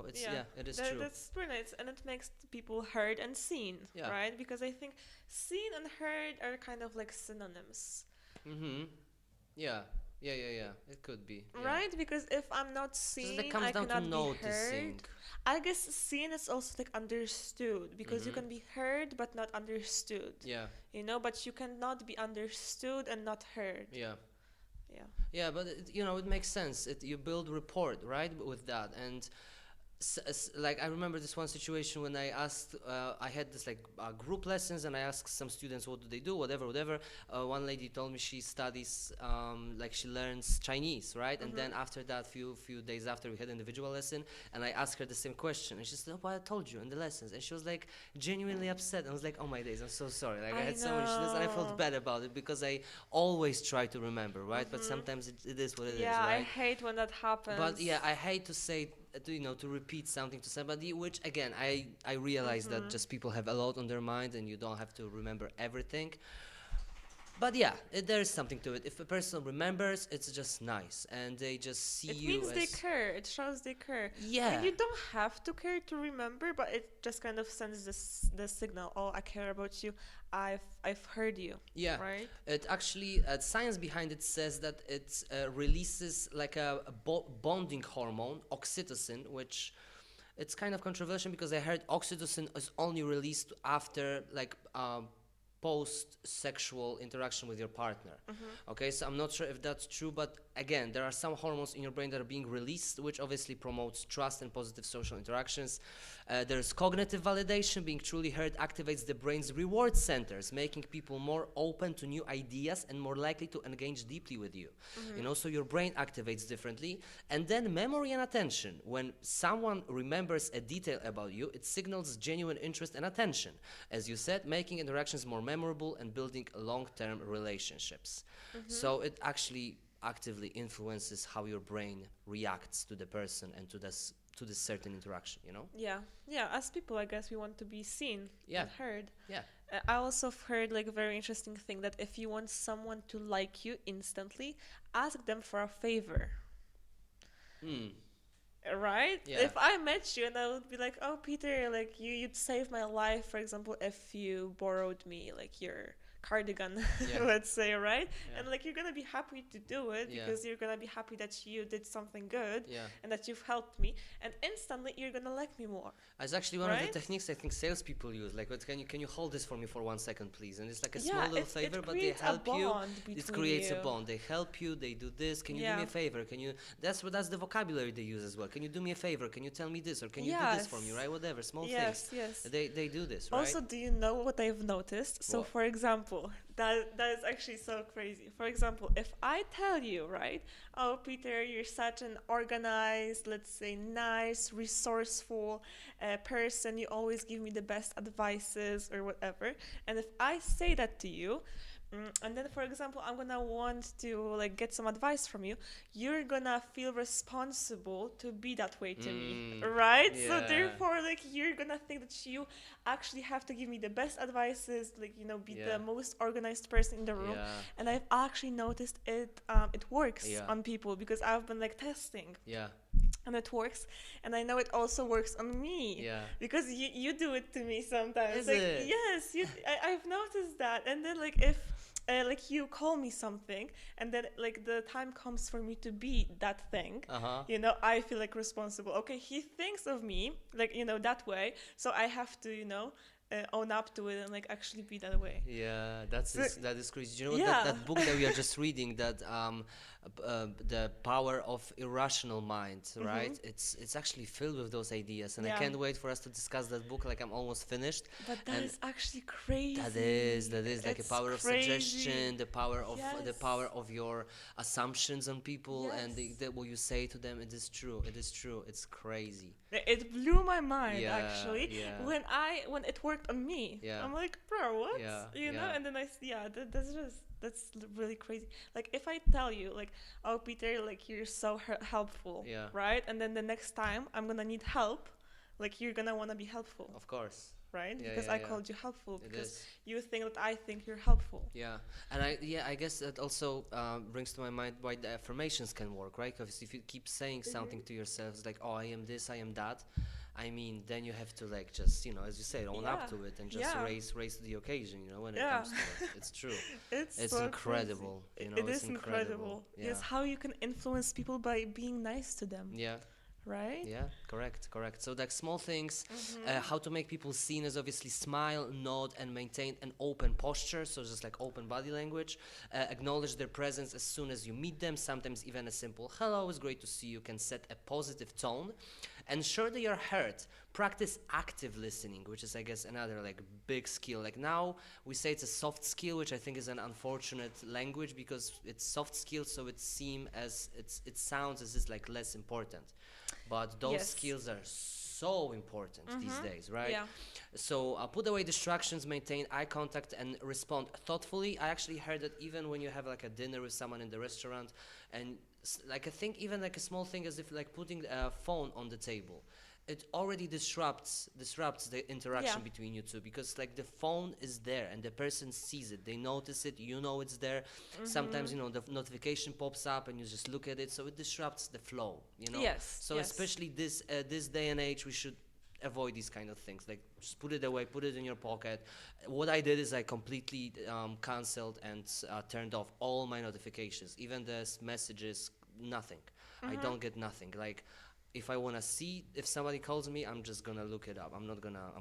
it's Yeah, it is true. that's pretty nice, and it makes people heard and seen, Yeah. right? Because I think seen and heard are kind of like synonyms, Mm-hmm. Yeah. Yeah. It could be. Yeah. right? Because if I'm not Just seen, it comes I down to cannot be noticing. heard. I guess seen is also like understood because you can be heard but not understood, Yeah. but you cannot be understood and not heard. Yeah. Yeah. Yeah, but it makes sense. You build rapport, right, with that, and like I remember this one situation when I asked, I had this like group lessons, and I asked some students what do they do, whatever. One lady told me she studies, like she learns Chinese, right? And then after that, few days after, we had an individual lesson, and I asked her the same question, and she said, "Oh, but I told you in the lessons," and she was like genuinely upset. I was like, "Oh my days, I'm so sorry." Like I had so many students, and I felt bad about it because I always try to remember, right? But sometimes it is what it is, Yeah, I right? hate when that happens. But yeah, I hate to say, to repeat something to somebody, which again, I realize that just people have a lot on their mind, and you don't have to remember everything. But yeah, there is something to it. If a person remembers, it's just nice, and they just see It you means as they care. It shows they care. I yeah, mean, you don't have to care to remember, but it just kind of sends the signal. Oh, I care about you. I've heard you. yeah. Right. It actually, science behind it says that it releases like a bonding hormone, oxytocin, which it's kind of controversial because I heard oxytocin is only released after like post-sexual interaction with your partner. Mm-hmm. Okay, so I'm not sure if that's true, but again, there are some hormones in your brain that are being released, which obviously promotes trust and positive social interactions. There's cognitive validation. Being truly heard activates the brain's reward centers, making people more open to new ideas and more likely to engage deeply with you. You know, so your brain activates differently. And then memory and attention. When someone remembers a detail about you, it signals genuine interest and attention. As you said, making interactions more memorable and building long-term relationships. So it actually actively influences how your brain reacts to the person and to this certain interaction, you know? Yeah, yeah. As people, I guess we want to be seen Yeah. and heard. Yeah. I also have heard like a very interesting thing that if you want someone to like you instantly, ask them for a favor. Hmm. Right? Yeah. If I met you and I would be like, "Oh, Peter, like you'd save my life," for example, if you borrowed me like your cardigan, Yeah. let's say, right? Yeah. And like you're gonna be happy to do it Yeah. because you're gonna be happy that you did something good Yeah. and that you've helped me, and instantly you're gonna like me more. It's actually one of Right? the techniques I think salespeople use. Like, what, can you hold this for me for 1 second, please? And it's like a Yeah, small little it favor, but they creates a help you. bond It between creates a you. bond. They help you. They do this. Can you do me Yeah. a favor? Can you? That's the vocabulary they use as well. Can you do me a favor? Can you tell me this, or can you do this for me? Yes. Right? Whatever. Small Yes, things. yes. They do this, right? Also, do you know what I've noticed? So, What? for example, that is actually so crazy. For example, if I tell you, right, "Oh, Peter, you're such an organized, let's say, nice, resourceful person. You always give me the best advices or whatever," and if I say that to you, and then, for example, I'm gonna want to like get some advice from you. You're gonna feel responsible to be that way to me, right? So yeah. therefore, like you're gonna think that you actually have to give me the best advices, like be Yeah. the most organized person in the room. Yeah. And I've actually noticed it works Yeah. on people because I've been like testing, Yeah. and it works, and I know it also works on me. Yeah. Because you do it to me sometimes. Is like it? yes, I've noticed that. And then like if like you call me something, and then like the time comes for me to be that thing, Uh-huh. I feel like responsible. Okay, he thinks of me like that way, so I have to own up to it and like actually be that way. Yeah, So- that is crazy. You know what, Yeah. that book that we are just reading, that the power of irrational mind, right? It's actually filled with those ideas, and I Yeah. can't wait for us to discuss that book. Like, I'm almost finished. But that And is actually crazy. That is like It's a power of crazy. suggestion, the power of Yes. your assumptions on people, and Yes. what you say to them. It is true. It is true. It's crazy. It blew my mind Yeah, actually yeah. when it worked on me. Yeah. I'm like, bro, what? Yeah, You know? yeah. And then that's really crazy. Like if I tell you like, "Oh, Peter, like you're so helpful," Yeah. right? And then the next time I'm gonna need help, like you're gonna wanna be helpful, Of course. right? Yeah, Because yeah, I yeah. called you helpful It because is. you think that I think you're helpful. Yeah, and I guess that also brings to my mind why the affirmations can work, right? Because if you keep saying something to yourself, it's like, "Oh, I am this, I am that," I mean, then you have to like just as you say, own up Yeah, to it and just yeah. raise to the occasion. When it Yeah. comes to it, it's true. It's It's so incredible. crazy. It's It is incredible. Yeah. Yes, how you can influence people by being nice to them, Yeah. right? Yeah, correct. So like small things, Mm-hmm. how to make people seen is obviously smile, nod, and maintain an open posture. So just like open body language, acknowledge their presence as soon as you meet them. Sometimes even a simple "hello, it's great to see you" can set a positive tone. Ensure that you're heard. Practice active listening, which is, I guess, another like big skill. Like now we say it's a soft skill, which I think is an unfortunate language because it's soft skill, so it sounds as it's like less important. But those Yes. skills are so important these days, right? Yeah. So put away distractions, maintain eye contact, and respond thoughtfully. I actually heard that even when you have like a dinner with someone in the restaurant, and like I think even like a small thing as if like putting a phone on the table, it already disrupts the interaction Yeah. between you two, because like the phone is there and the person sees it, they notice it, it's there. Sometimes the notification pops up and you just look at it, so it disrupts the flow. Yes, So yes. especially this day and age, we should avoid these kind of things. Like just put it away, put it in your pocket. What I did is I completely canceled and turned off all my notifications, even the messages, nothing. I don't get nothing. Like if I want to see if somebody calls me, I'm just gonna look it up. I'm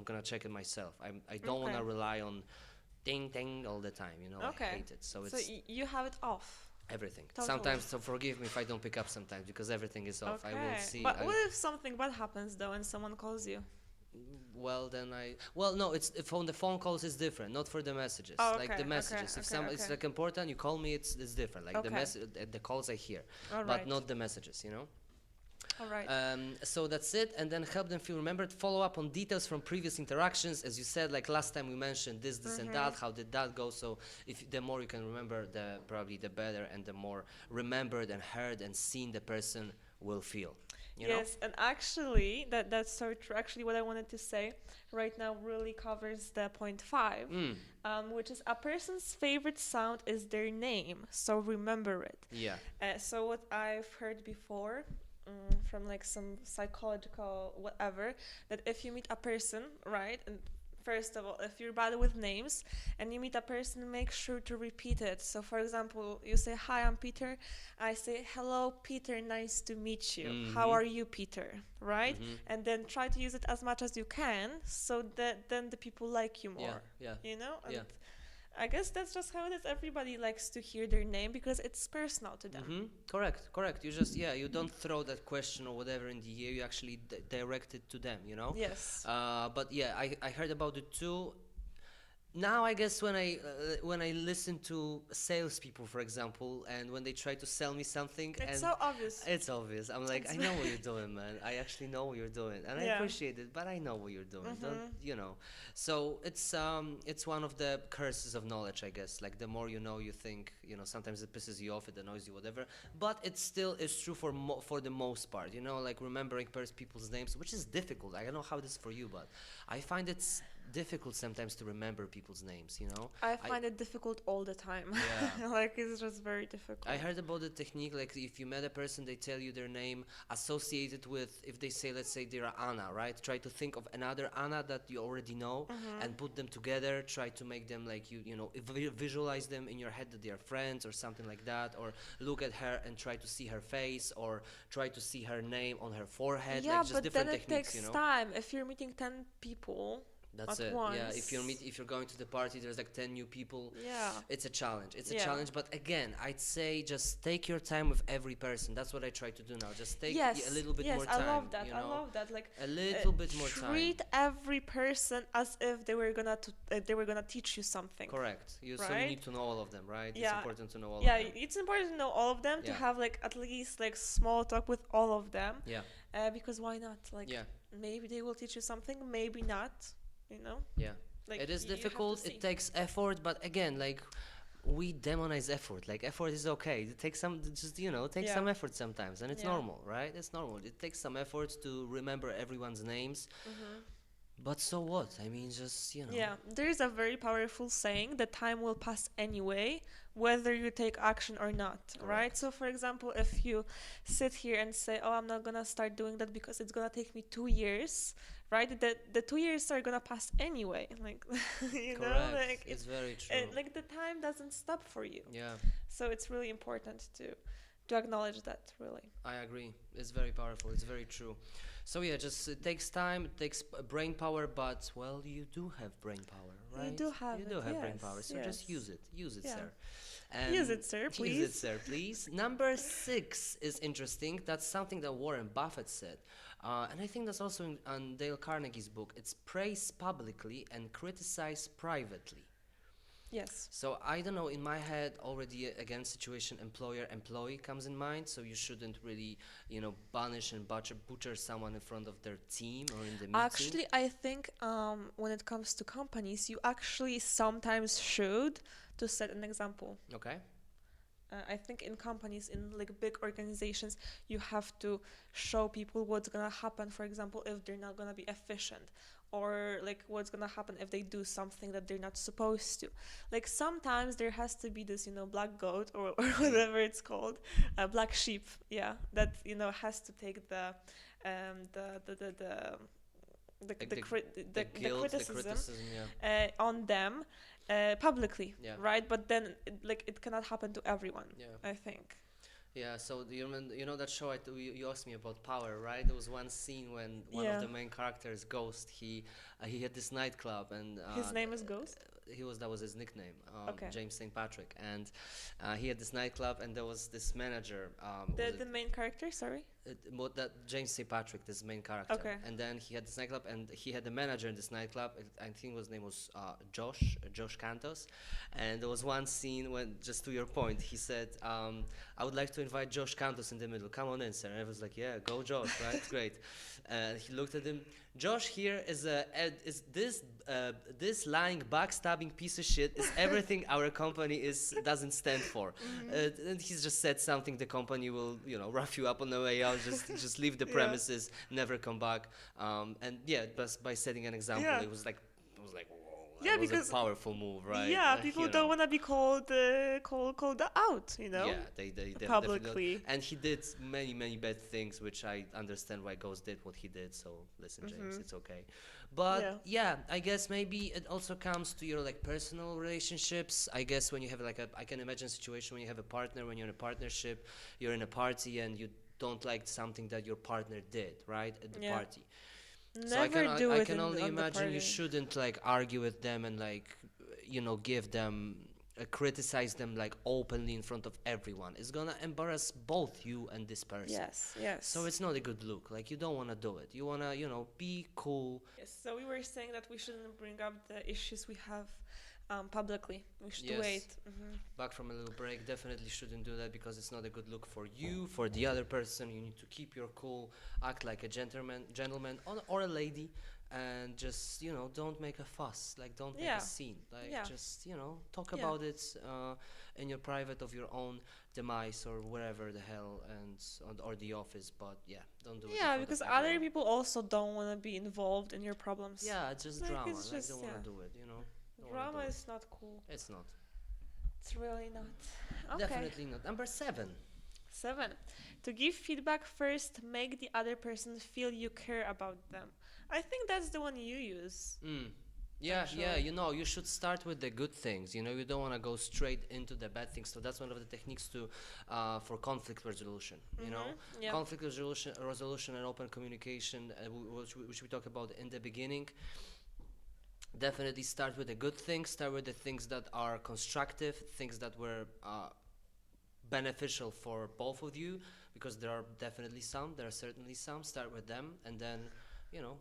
gonna check it myself. I don't want to Okay. rely on ding ding all the time. You know, I Okay. hate it. So So it's you have it off. everything. Totally. Sometimes, so forgive me if I don't pick up sometimes because everything is off. I will Okay. see. But what if something bad happens though and someone calls you? Well, then well, no, it's if on the phone calls is different, not for the messages. Oh, Like the okay, messages, if it's okay. like important, you call me, it's different. Like the Okay. the calls I hear, All but right. not the messages. You know. All right. So that's it, and then help them feel remembered. Follow up on details from previous interactions, as you said. Like last time we mentioned this, and that. How did that go? So if the more you can remember, the probably the better, and the more remembered and heard and seen the person will feel. You know. Yes, and actually, that's so true. Actually, what I wanted to say right now really covers the point five, Mm. which is a person's favorite sound is their name, so remember it. Yeah. So what I've heard before, from like some psychological whatever, that if you meet a person, right, and first of all, if you're bad with names and you meet a person, make sure to repeat it. So, for example, you say, "Hi, I'm Peter." I say, "Hello, Peter. Nice to meet you. How Mm-hmm. are you, Peter?" Right? Mm-hmm. And then try to use it as much as you can, so that then the people like you Yeah. more. Yeah. You know? And Yeah. I guess that's just how it is. Everybody likes to hear their name because it's personal to them. Mm-hmm. Correct. Correct. You just you don't throw that question or whatever in the air. You actually direct it to them. You know. Yes. But yeah, I heard about it too. Now I guess when I listen to salespeople, for example, and when they try to sell me something, It's and so obvious. it's obvious. I'm like, It's I know what you're doing, man. I actually know what you're doing, and I Yeah. appreciate it. But I know what you're doing. Don't you know? So it's one of the curses of knowledge, I guess. Like the more you know, you think sometimes it pisses you off, it annoys you, whatever. But it still is true for the most part. You know, like remembering people's names, which is difficult. I don't know how it is for you, but I find it's difficult sometimes to remember people's names. I find it difficult all the time. Yeah. Like it's just very difficult. I heard about the technique, like if you met a person, they tell you their name associated with, if they say, let's say they're Anna, right? Try to think of another Anna that you already know and put them together. Try to make them like visualize them in your head that they are friends or something like that, or look at her and try to see her face, or try to see her name on her forehead. Yeah, Like just but different then it techniques, takes time. If you're meeting 10 people That's at it. once. Yeah, if you're going to the party, there's like 10 new people. Yeah. It's a challenge. It's a Yeah. challenge. But again, I'd say just take your time with every person. That's what I try to do now. Just take Yes, a little bit yes, more time. I love that. You I know? love that. Like A little bit more time. treat every person as if they were gonna teach you something. Correct. So you Right? need to know all of them, right? It's Yeah. important to know all Yeah, of them. it's important to know all of them, to Yeah. have like at least like small talk with all of them. Yeah. Because why not? Like Yeah. maybe they will teach you something, maybe not. You know. Yeah. Like It is you have to difficult. see. It takes effort. But again, like we demonize effort. Like effort is okay. It takes Yeah. some effort sometimes, and it's Yeah. normal, right? It's normal. It takes some effort to remember everyone's names. But so what? I mean, just. Yeah, there is a very powerful saying that time will pass anyway, whether you take action or not, right? Correct. So, for example, if you sit here and say, "Oh, I'm not gonna start doing that because it's gonna take me 2 years," right? The 2 years are gonna pass anyway. Like, you know, Correct. like It's very true. like the time doesn't stop for you. Yeah, So it's really important to acknowledge that, really. I agree. It's very powerful. It's very true. So yeah, just it takes time, it takes brain power, but well, you do have brain power, right? You do have You it, do have brain yes, power. So just yes. use it. Use it, Yeah. sir. Use it, sir, Use it, please. sir, please. Number 6 is interesting. That's something that Warren Buffett said. And I think that's also on Dale Carnegie's book. It's praise publicly and criticize privately. Yes. So I don't know, in my head already again situation employer-employee comes in mind. So you shouldn't really, banish and butcher someone in front of their team or in the meeting. Actually, I think when it comes to companies, you actually sometimes should, to set an example. Okay. I think in companies, in like big organizations, you have to show people what's gonna happen. For example, if they're not gonna be efficient, or like what's gonna happen if they do something that they're not supposed to. Like sometimes there has to be this, black goat or whatever it's called, black sheep. Yeah, that has to take the Guilt, criticism yeah. on them publicly, Yeah. right? But then it cannot happen to everyone. Yeah. I think. Yeah, so you know that show you asked me about Power, right? There was one scene when one Yeah. of the main characters, Ghost, he had this nightclub and His name is Ghost? that was his nickname, Okay. James St. Patrick, and he had this nightclub, and there was this manager. Was The it main character, sorry. that James St. Patrick, this main character, Okay. and then he had this nightclub, and he had the manager in this nightclub. I think his name was Josh Cantos, and there was one scene when, just to your point, he said, "I would like to invite Josh Cantos in the middle. Come on in, sir." And I was like, "Yeah, go, Josh, right? Great." He looked at him. Josh here is this lying, backstabbing piece of shit is everything our company is doesn't stand for. And he's just said something the company will, rough you up on the way out. Just leave the Yeah. premises, never come back. And yeah, but by setting an example, Yeah. it was like, whoa, Yeah, that was because a powerful move, right? yeah, people You don't know. want to be called out, you know, Yeah, they definitely don't. publicly. And he did many bad things, which I understand why Ghost did what he did. So listen, James, it's okay. But yeah, I guess maybe it also comes to your like personal relationships. I guess when you have I can imagine a situation when you have a partner, when you're in a partnership, you're in a party and you don't like something that your partner did, right, at the Yeah. party. So Never do I it can only on the imagine you party. shouldn't like argue with them and like give them criticize them like openly in front of everyone. It's gonna embarrass both you and this person. Yes. So it's not a good look. Like you don't wanna do it. You wanna be cool. Yes, so we were saying that we shouldn't bring up the issues we have publicly. We should Yes. wait. Back from a little break, definitely shouldn't do that because it's not a good look for you, for the other person. You need to keep your cool, act like a gentleman or a lady, and just don't make a fuss. Like don't make Yeah. a scene. Like Yeah. just talk Yeah. about it in your private of your own demise or wherever the hell or the office. But yeah, don't do it. in Yeah, front of because other everyone. people also don't want to be involved in your problems. Yeah, it's just Like, drama. it's Like just, don't want yeah. to do it. Don't wanna Drama do it. is not cool. It's not. It's really not. Okay. Definitely not. Number 7. 7. To give feedback first, make the other person feel you care about them. I think that's the one you use. Yeah, Actually. you should start with the good things. You don't want to go straight into the bad things. So that's one of the techniques for conflict resolution. Yeah. Conflict resolution and open communication, which we talked about in the beginning. Definitely start with the good things. Start with the things that are constructive, things that were beneficial for both of you, because there are certainly some. Start with them, and then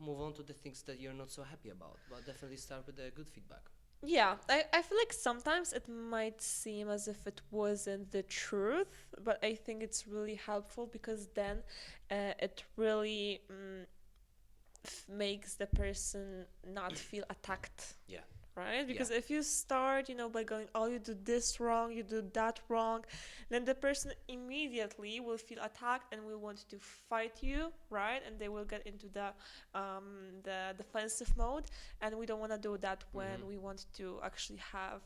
move on to the things that you're not so happy about. But definitely start with the good feedback. Yeah, I feel like sometimes it might seem as if it wasn't the truth, but I think it's really helpful because then it really makes the person not feel attacked. Yeah. Right? Because if you start, by going, oh, you do this wrong, you do that wrong, then the person immediately will feel attacked and will want to fight you, right? And they will get into the defensive mode, and we don't want to do that when we want to actually have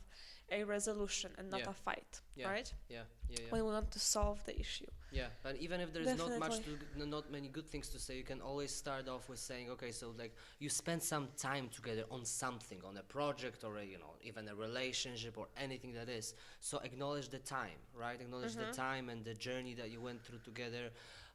a resolution and not a fight, right? Yeah. When we want to solve the issue. Yeah, but even if there's Definitely. not many good things to say, you can always start off with saying, okay, so like you spend some time together on something, on a project or even a relationship or anything that is. So acknowledge the time, right? Acknowledge the time and the journey that you went through together,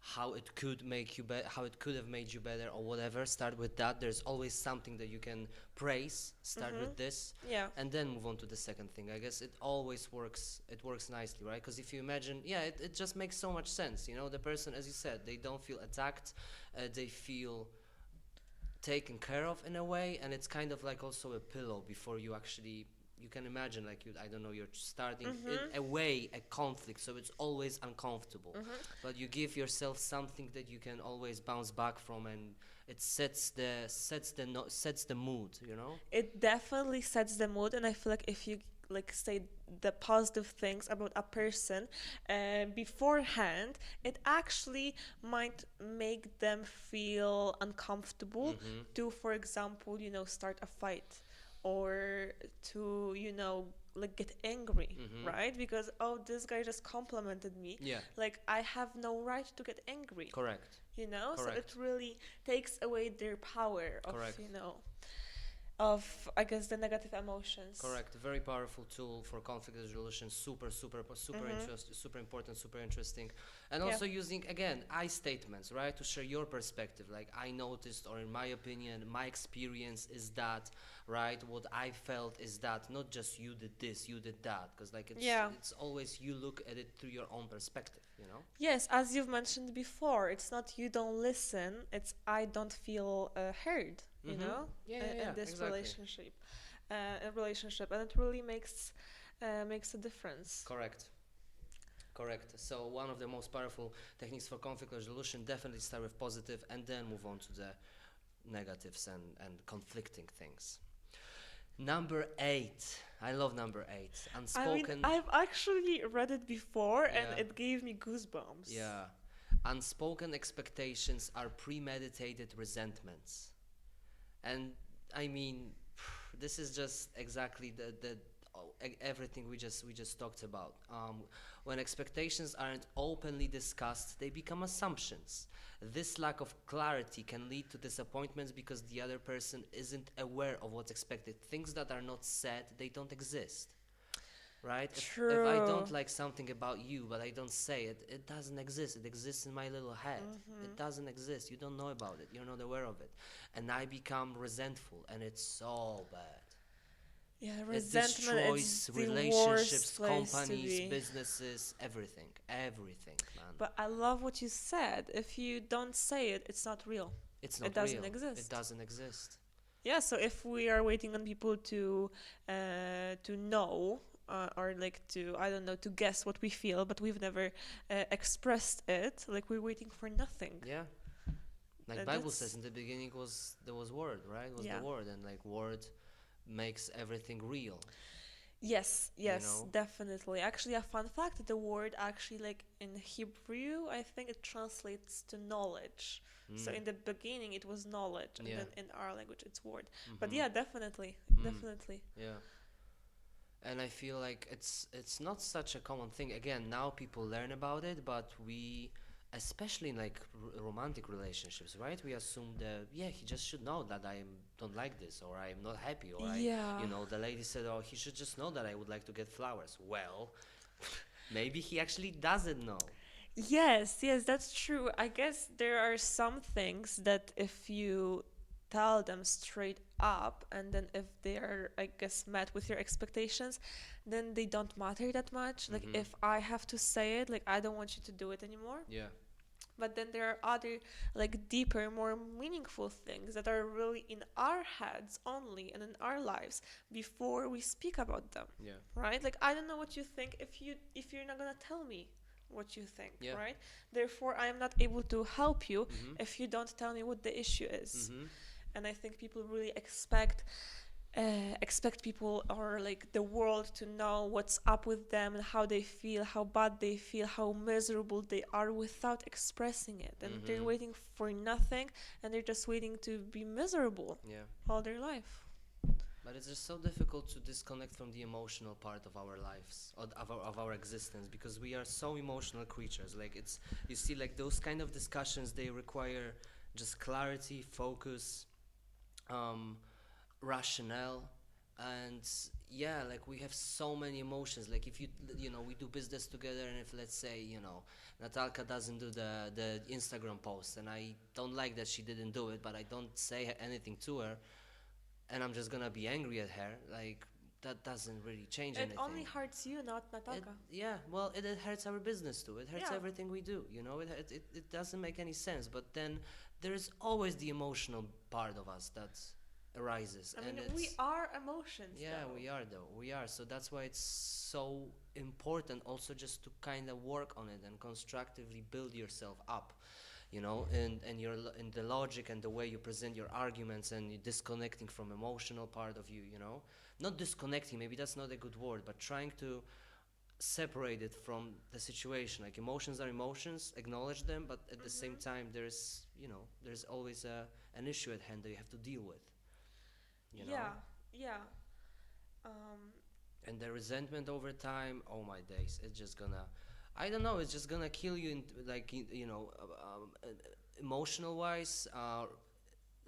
how it could make you better, how it could have made you better or whatever. Start with that. There's always something that you can praise. Start with this. Yeah. And then move on to the second thing. I guess it always works. It works nicely, right? Because if you imagine, it just makes so much sense. The person, as you said, they don't feel attacked. They feel taken care of in a way, and it's kind of like also a pillow before you actually. You can imagine, like you're starting a conflict, so it's always uncomfortable. But you give yourself something that you can always bounce back from, and it sets the mood. It definitely sets the mood, and I feel like if you say the positive things about a person beforehand, it actually might make them feel uncomfortable to, for example, start a fight or to get angry, right? Because this guy just complimented me. Yeah. Like I have no right to get angry. Correct. So Correct. it really takes away their power of Correct. of, I guess, the negative emotions. Correct. Very powerful tool for conflict resolution. Super super important, super interesting. And Yeah. also using again I statements, right, to share your perspective. Like I noticed, or in my opinion, my experience is that, right. What I felt is that, not just you did this, you did that, because like Yeah. it's always you look at it through your own perspective. You know. Yes, as you've mentioned before, it's not you don't listen, it's I don't feel heard, you Mm-hmm. know, Yeah, yeah, in yeah. this Exactly. relationship, and it really makes a difference. Correct. Correct. So one of the most powerful techniques for conflict resolution, definitely start with positive and then move on to the negatives and conflicting things. Number 8. I love number 8. I mean, Unspoken. I've actually read it before, and Yeah. it gave me goosebumps. Yeah. Unspoken expectations are premeditated resentments. And I mean, this is just exactly everything we just talked about. When expectations aren't openly discussed, they become assumptions. This lack of clarity can lead to disappointments because the other person isn't aware of what's expected. Things that are not said, they don't exist. Right? If I True. don't like something about you, but I don't say it, it doesn't exist. It exists in my little head. It doesn't exist. You don't know about it. You're not aware of it. And I become resentful, and it's so bad. Yeah, It resentment is destroys the relationships, worst place to companies, be. businesses, everything. Everything, man. But I love what you said. If you don't say it, it's not real. It's It not doesn't real. It exist. doesn't exist. Yeah, so if we are waiting on people to know, or like to, I don't know, to guess what we feel, but we've never expressed it, like we're waiting for nothing. Yeah. Like Bible says, That's in the beginning there was word, right? Was the yeah. word, and like word makes everything real, Yes, you yes, know? definitely. Actually, a fun fact, the word actually, like in Hebrew, I think it translates to knowledge. So Mm. in the beginning it was knowledge, and Yeah. then in our language it's word. But Mm-hmm. yeah, definitely, Mm. definitely. Yeah. And I feel like it's not such a common thing. Again, now people learn about it, but we, especially in like romantic relationships, right? We assume that yeah, he just should know that I don't like this, or I'm not happy, or Yeah. the lady said, oh, he should just know that I would like to get flowers. Well, maybe he actually doesn't know. Yes, yes, that's true. I guess there are some things that if you tell them straight up, and then if they are, I guess, met with your expectations, then they don't matter that much. Like Mm-hmm. if I have to say it, like I don't want you to do it anymore. Yeah. But then there are other, like deeper, more meaningful things that are really in our heads only and in our lives before we speak about them, Yeah. right? Like I don't know what you think if you're not gonna tell me what you think, Yeah. right? Therefore, I am not able to help you Mm-hmm. if you don't tell me what the issue is. Mm-hmm. And I think people really expect people or like the world to know what's up with them and how they feel, how bad they feel, how miserable they are without expressing it. And they're Mm-hmm. waiting for nothing, and they're just waiting to be miserable Yeah. all their life. But it's just so difficult to disconnect from the emotional part of our lives, of our existence, because we are so emotional creatures. Like it's, you see, like those kind of discussions, they require just clarity, focus, um, rationale, and yeah, like we have so many emotions. Like if we do business together, and if let's say Natalka doesn't do the Instagram post, and I don't like that she didn't do it, but I don't say anything to her, and I'm just gonna be angry at her, like that doesn't really change It only anything. hurts you, not It, Nataka. yeah, well, it hurts our business too. It hurts Yeah. everything we do. It doesn't make any sense. But then there's always the emotional part of us that arises, I and mean, we it's are emotions, yeah, though. we are though. We are. So that's why it's so important also just to kind of work on it and constructively build yourself up, and in the logic and the way you present your arguments, and you disconnecting from emotional part of you. Not disconnecting, maybe that's not a good word, but trying to separate it from the situation. Like emotions are emotions, acknowledge them, but at the same time there's always an issue at hand that you have to deal with, you know Yeah, yeah. Um, and the resentment over time, oh my days, it's just gonna, I don't know, it's just gonna kill you in, like emotional wise,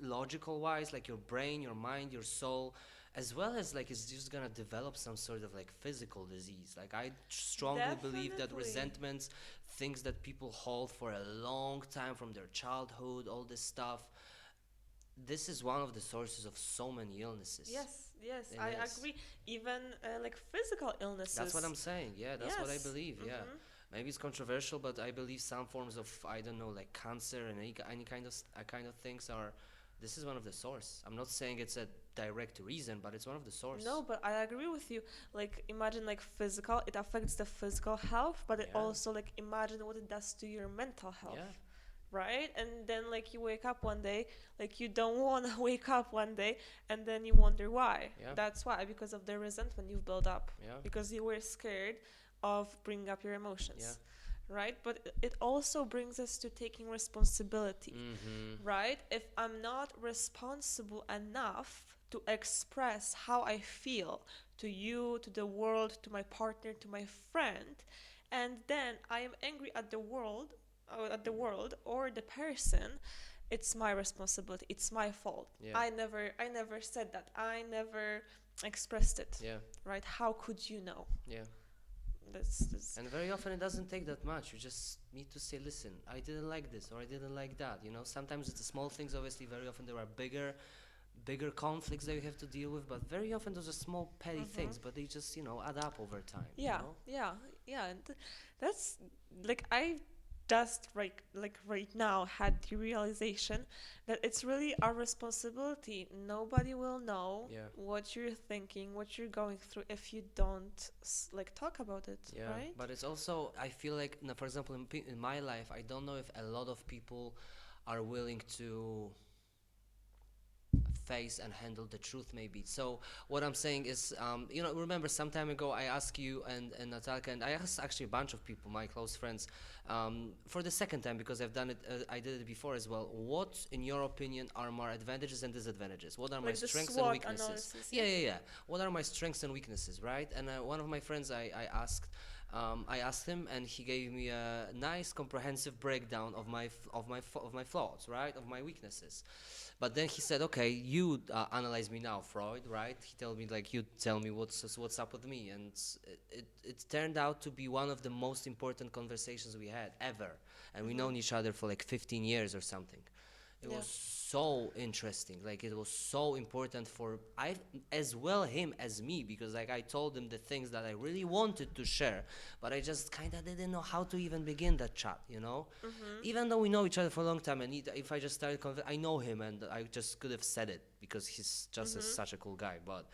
logical wise, like your brain, your mind, your soul, as well as like it's just gonna develop some sort of like physical disease. Like I strongly believe that Definitely. resentments, things that people hold for a long time from their childhood, all this stuff, this is one of the sources of so many illnesses. Yes, yes, It I is. agree. Even like physical That's what illnesses. I'm saying. Yeah, that's what I Yes. believe. Yeah. Maybe it's controversial, but I believe some forms of, I don't know, like cancer and any kind of things are. This is one of the source. I'm not saying it's a direct reason, but it's one of the source. No, but I agree with you. Like imagine like physical, it affects the physical health, but it Yeah. also like imagine what it does to your mental health. Yeah. Right? And then like you wake up one day, like you don't want to wake up one day and then you wonder why. Yeah. That's why, because of the resentment you've built up. Yeah. Because you were scared of bringing up your emotions. Yeah. Right? But it also brings us to taking responsibility. Mm-hmm. Right? If I'm not responsible enough to express how I feel to you, to the world, to my partner, to my friend, and then I am angry at the world or the person, it's my responsibility. It's my fault. Yeah. I never said that. I never expressed it. Yeah. Right? How could you know? Yeah. That's And very often it doesn't take that much. You just need to say, listen, I didn't like this or I didn't like that. You know, sometimes it's the small things. Obviously, very often there are bigger conflicts that you have to deal with, but very often those are small petty things, but they just add up over time. yeah, yeah, yeah. And that's like I just right now had the realization that it's really our responsibility. Nobody will know Yeah. what you're thinking, what you're going through if you don't like talk about it, Yeah, right? but it's also, I feel like, for example, in my life, I don't know if a lot of people are willing to face and handle the truth, maybe. So what I'm saying is, remember some time ago I asked you and Natalka, and I asked actually a bunch of people, my close friends, for the second time, because I did it before as well. What, in your opinion, are my advantages and disadvantages? What are my Like the strengths and SWOT weaknesses? analysis, Yeah, yeah, yeah. What are my strengths and weaknesses, right? And one of my friends, I asked him, and he gave me a nice, comprehensive breakdown of my flaws, right, of my weaknesses. But then he said, "Okay, you analyze me now, Freud, right?" He told me, like, you tell me what's up with me, and it turned out to be one of the most important conversations we had ever, and we known each other for like 15 years or something. It yeah. was so interesting, like it was so important for I as well him as me, because like I told him the things that I really wanted to share, but I just kind of didn't know how to even begin that chat. Even though we know each other for a long time, and if I just started I know him, and I just could have said it because he's just such a cool guy, but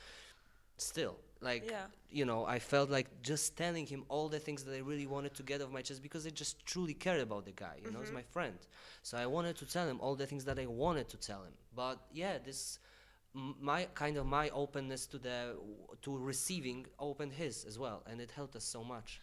still, like, Yeah. I felt like just telling him all the things that I really wanted to get off my chest, because I just truly cared about the guy, he's my friend. So I wanted to tell him all the things that I wanted to tell him. But yeah, my openness to receiving opened his as well, and it helped us so much.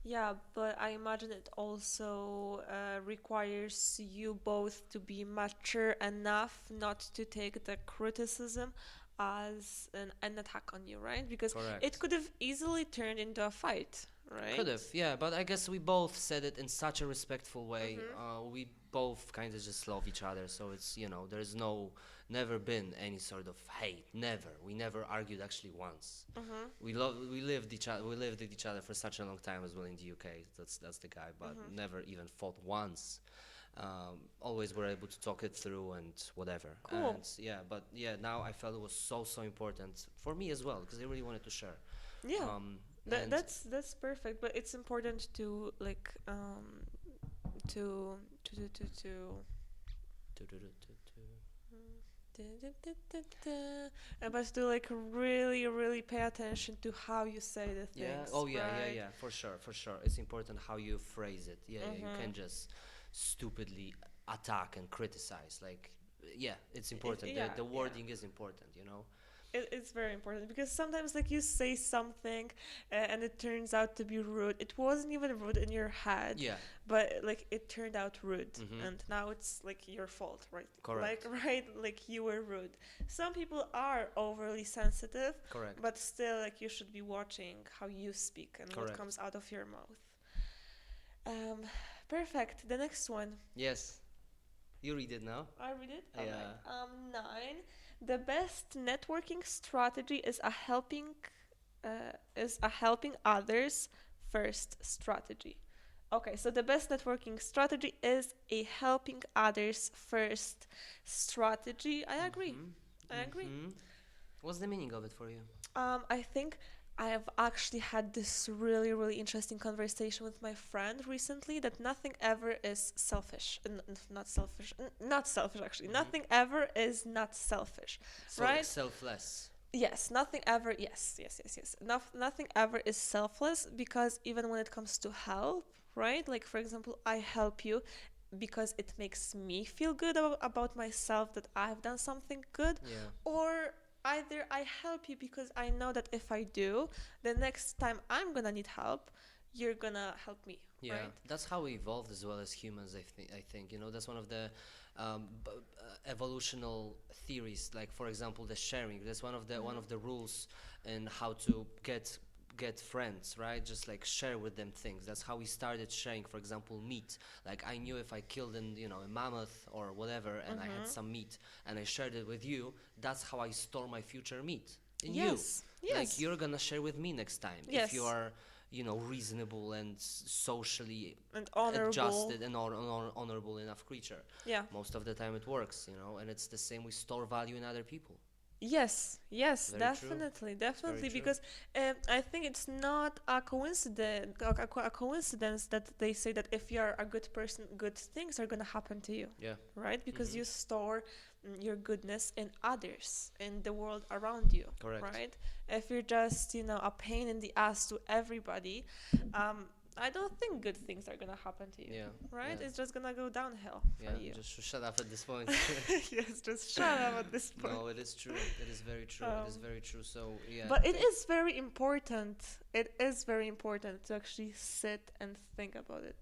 Yeah, but I imagine it also requires you both to be mature enough not to take the criticism as an attack on you, right? Because it Correct. could have easily turned into a fight, Could right? have, yeah, but I guess we both said it in such a respectful way. We both kind of just love each other, so it's there's never been any sort of hate. Never. We never argued actually once. We lived with each other for such a long time as well in the UK. That's the guy, but never even fought once. Always were able to talk it through and whatever. Cool. And yeah, but yeah, now I felt it was so important for me as well, because I really wanted to share. Yeah. Um, That, and that's perfect, but it's important to like to to to to to but to like really really pay attention to how you say the Yeah. things, Oh, yeah, yeah, right? yeah. For sure, for sure. It's important how you phrase it. Yeah, yeah. You can't just stupidly attack and criticize. Like, yeah, it's important. Yeah, The yeah. wording is important. It's very important because sometimes like you say something and it turns out to be rude. It wasn't even rude in your head, Yeah. but like it turned out rude, Mm-hmm. and now it's like your fault, right? Correct. Like right, like you were rude. Some people are overly sensitive, Correct. but still like you should be watching how you speak and what Correct. comes out of your mouth. Um, perfect. The next one. Yes. You read it now. I read it. All right. Yeah. 9. The best networking strategy is a helping others first strategy. Okay, so the best networking strategy is a helping others first strategy. I agree. Mm-hmm. I agree. Mm-hmm. What's the meaning of it for you? I think I have actually had this really, really interesting conversation with my friend recently that nothing ever is selfish. Not selfish. Not selfish, actually. Mm-hmm. Nothing ever is not selfish, So like right? selfless. Yes, nothing ever. Yes, yes, yes, yes. Nothing ever is selfless because even when it comes to help, right? Like, for example, I help you because it makes me feel good about myself that I've done something good, Yeah. or either I help you because I know that if I do, the next time I'm gonna need help, you're gonna help me, Yeah, right? that's how we evolved as well as humans. I think that's one of the evolutional theories. Like for example, the sharing. That's one of the rules in how to get friends, right? Just like share with them things. That's how we started sharing. For example, meat. Like I knew if I killed a mammoth or whatever, and I had some meat, and I shared it with you. That's how I store my future meat in you. Yes, Like yes, you're gonna share with me next time if you yes, are reasonable and socially and honorable. adjusted and honorable enough creature. Yeah. Most of the time it works, and it's the same. We store value in other people. Yes, yes, Very true. definitely, It's very definitely. true. Because I think it's not a coincidence that they say that if you're a good person, good things are gonna happen to you, Yeah. right? Because Hmm. you store your goodness in others, in the world around you, Correct. right? If you're just a pain in the ass to everybody, I don't think good things are gonna happen to you, Yeah. right? Yeah. It's just gonna go downhill for Yeah. you. Just shut up at this point. Yes, just shut up at this point. No, it is true. It is very true. It is Um, very true. So yeah, But it is very important. It is very important to actually sit and think about it.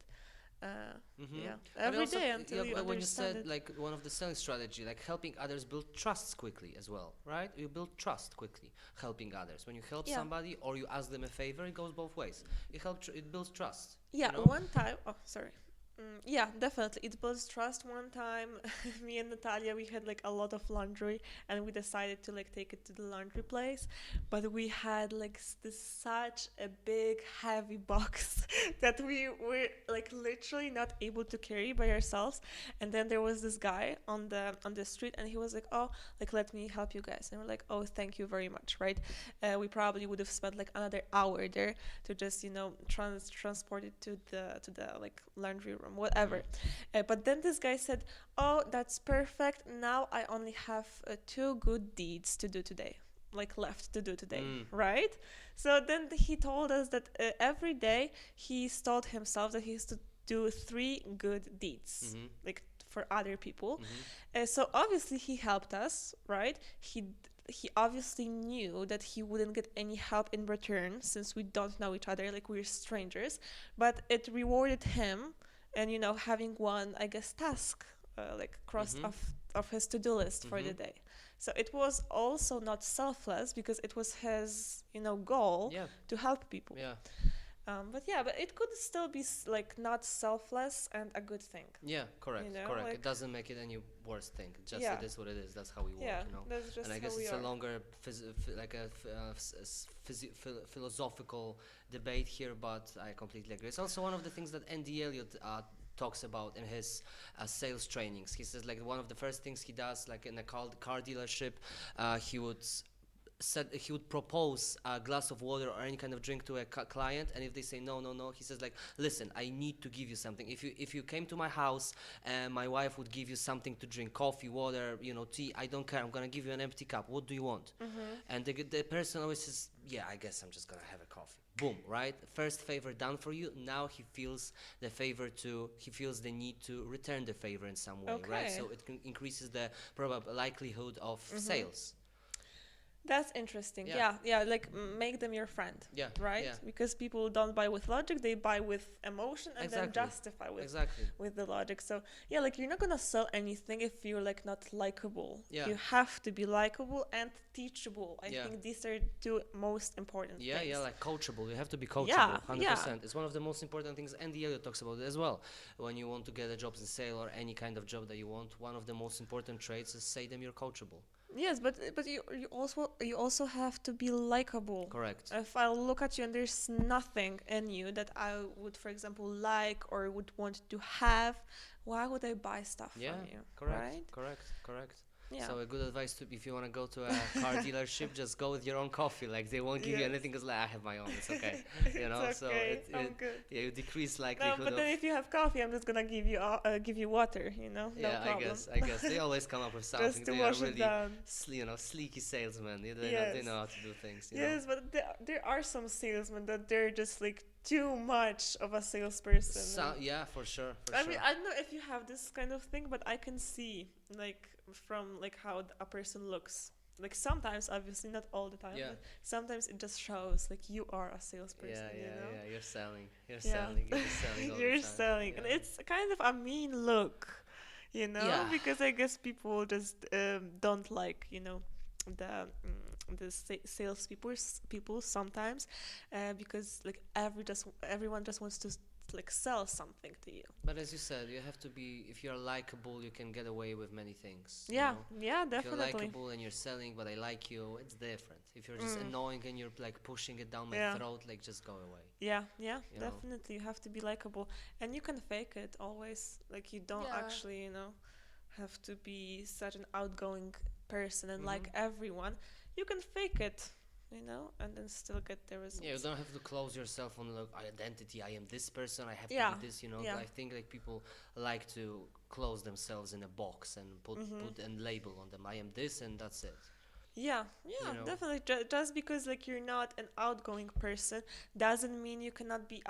Mm-hmm. Yeah, But every also, day until you when you understand said it. like one of the selling strategy, like helping others build trust quickly as well, right? You build trust quickly, helping others. When you help Yeah, somebody or you ask them a favor, it goes both ways. It builds trust. yeah. You know? One time, oh, sorry. Yeah, definitely. It builds trust. One time, me and Natalia, we had like a lot of laundry, and we decided to like take it to the laundry place. But we had like such a big, heavy box that we were like literally not able to carry by ourselves. And then there was this guy on the street, and he was like, "Oh, like let me help you guys." And we're like, "Oh, thank you very much." Right? We probably would have spent like another hour there to just transport it to the like laundry room, whatever. But then this guy said, "Oh, that's perfect. Now I only have two good deeds to do today." Like left to do today, Mm. right? So then he told us that every day he's told himself that he has to do three good deeds, Mm-hmm. like for other people. Mm-hmm. So obviously he helped us, right? He obviously knew that he wouldn't get any help in return since we don't know each other, like we're strangers. But it rewarded him, and having one, I guess, task like crossed Mm-hmm. off his to-do list for the Mm-hmm. day. So it was also not selfless because it was his goal Yeah. to help people. Yeah. But it could still be like not selfless and a good thing. Yeah. Correct. Correct. It Like, doesn't make it any worse thing. Just yeah, it is what it is. That's how we yeah, work. that's just And I how guess we it's a are. longer like a philosophical debate here, but I completely agree. It's also one of the things that Andy Elliott talks about in his sales trainings. He says like one of the first things he does, like in a car dealership, he would said he would propose a glass of water or any kind of drink to a client, and if they say no, no, no, he says like, listen, I need to give you something. If you came to my house and my wife would give you something to drink, coffee, water, tea, I don't care, I'm gonna give you an empty cup, what do you want? And the person always says, yeah, I guess I'm just gonna have a coffee. Boom, right? First favor done for you. Now he feels the need to return the favor in some way, right? Okay. So it increases the probable likelihood of sales. That's interesting. Yeah. Yeah, yeah, like make them your friend, Yeah. right? Yeah. Because people don't buy with logic, they buy with emotion and then Exactly. justify Exactly. with the logic. So, yeah, like you're not gonna sell anything if you're like not likable. Yeah. You have to be likable and teachable. I Yeah. think these are two most important Yeah, things. yeah, like coachable. You have to be Yeah, coachable, yeah. 100%. It's one of the most important things, and the other talks about it as well. When you want to get a job in sale or any kind of job that you want, one of the most important traits is say them you're coachable. Yes, but you also have to be likable. Correct. If I look at you and there's nothing in you that I would, for example, like or would want to have, why would I buy stuff Yeah, from you? correct, Right? correct, correct. Yeah. So a good advice to if you want to go to a car dealership, just go with your own coffee. Like they won't give you Yes. anything because like I have my own. It's okay, you know. It's So okay. I'm it good. yeah, you decrease No, likelihood but of then if you have coffee, I'm just gonna give you water. No yeah. problem. I guess they always come up with something. Just to They are wash it really down. sleeky salesmen. They Yes. know how to do things. Yes, but there are some salesmen that they're just like too much of a salesperson. So yeah, for sure, for I sure. mean, I don't know if you have this kind of thing, but I can see like from like how a person looks. Like sometimes, obviously, not all the time, Yeah. but sometimes it just shows like you are a salesperson. Yeah, You know? yeah. You're selling. You're Yeah. selling. You're selling all You're the time. selling, and Yeah. it's kind of a mean look, Yeah. because I guess people just don't like the sales people sometimes, because like everyone just wants to like sell something to you. But as you said, you have to be. If you're likable, you can get away with many things. You Yeah, know? yeah, If you're definitely. likable and you're selling, but I like you, it's different. If you're just Mm. annoying and you're like pushing it down my Yeah. throat, like just go away. Yeah, yeah, You know? definitely. You have to be likable, and you can fake it always. Like you don't Yeah. actually, have to be such an outgoing person and like Mhm. everyone. You can fake it, and then still get the results. Yeah, you don't have to close yourself on like identity. I am this person. I have Yeah, to be this. yeah. I think like people like to close themselves in a box and put Mhm. put and label on them. I am this, and that's it. Yeah, yeah, You know? definitely. Just because like you're not an outgoing person doesn't mean you cannot be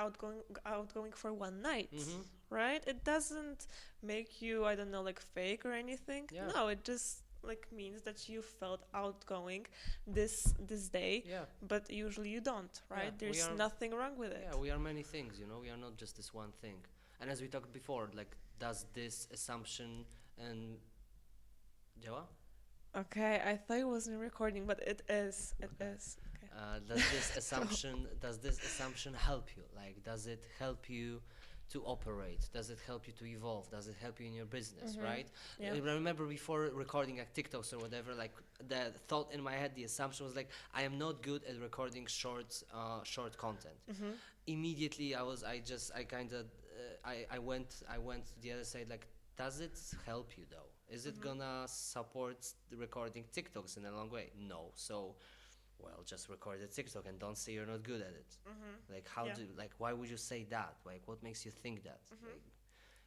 outgoing for one night, Mhm. right? It doesn't make you, I don't know, like fake or anything. Yeah. No, it just like means that you felt outgoing this day, Yeah. but usually you don't, right? Yeah, we There's are- nothing wrong with it. Yeah, we are many things, We are not just this one thing. And as we talked before, like, does this assumption and Jawa? Okay, I thought it wasn't recording, but it is. It Okay. is. Okay. Does this assumption help you? Like, does it help you to operate? Does it help you to evolve? Does it help you in your business, Mhm. right? Yeah. I remember before recording like TikToks or whatever, like the thought in my head, the assumption was like, I am not good at recording short content. Mhm. Immediately I went to the other side, like, does it help you though? Is it gonna support the recording TikToks in a long way? No. So well, just record a TikTok and don't say you're not good at it. Mhm. Like Yeah. why would you say that? Like what makes you think that?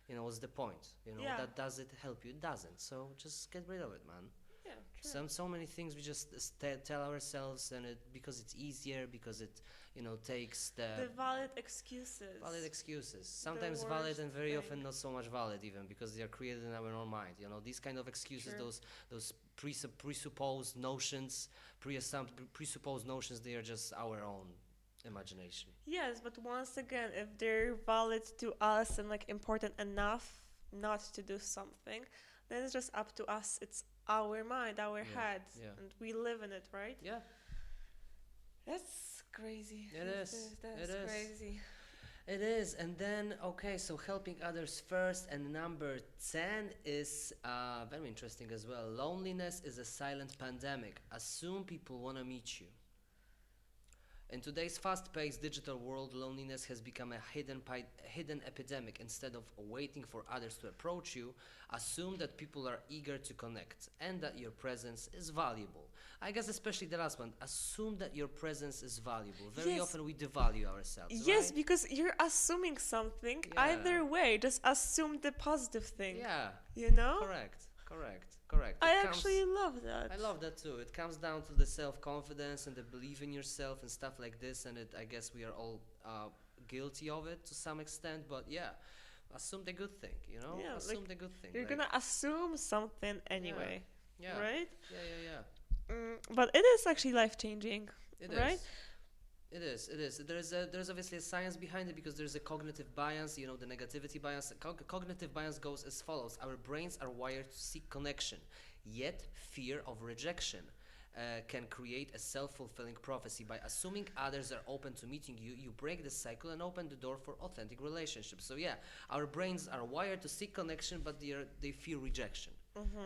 Like, what's the point? Yeah. That does it help you? It doesn't. So just get rid of it, man. Yeah. True. So many things we just tell ourselves, and because it's easier, because it takes The valid excuses. valid excuses. Sometimes valid worst and very thing. often not so much valid even because they are created in our own mind. These kind of excuses, True. those presupposed notions, presupposed notions, they are just our own imagination. Yes, but once again, if they're valid to us and like important enough not to do something, then it's just up to us. It's our mind, our Yeah, head, yeah. and we live in it, right? Yeah, That's crazy. It is. That's It is. crazy. it is. And then, okay, so helping others first. And number 10 is very interesting as well. Loneliness is a silent pandemic. Assume people want to meet you. In today's fast-paced digital world, loneliness has become a hidden epidemic. Instead of waiting for others to approach you, assume that people are eager to connect and that your presence is valuable. I guess especially the last one, assume that your presence is valuable. Very Yes. often we devalue ourselves, Yes, right? because you're assuming something. Yeah. Either way, just assume the positive thing. Yeah, You know? correct. I It comes- actually love that. I love that too. It comes down to the self-confidence and the belief in yourself and stuff like this. And I guess we are all guilty of it to some extent. But yeah, assume the good thing. Yeah, assume like, the good thing. You're like, gonna assume something anyway, yeah, right? yeah. But it is actually life changing, It right? is. It is. It is. There's obviously a science behind it because there's a cognitive bias. You know, the negativity bias. Cognitive bias goes as follows: our brains are wired to seek connection, yet fear of rejection can create a self-fulfilling prophecy. By assuming others are open to meeting you, you break the cycle and open the door for authentic relationships. So yeah, our brains are wired to seek connection, but they fear rejection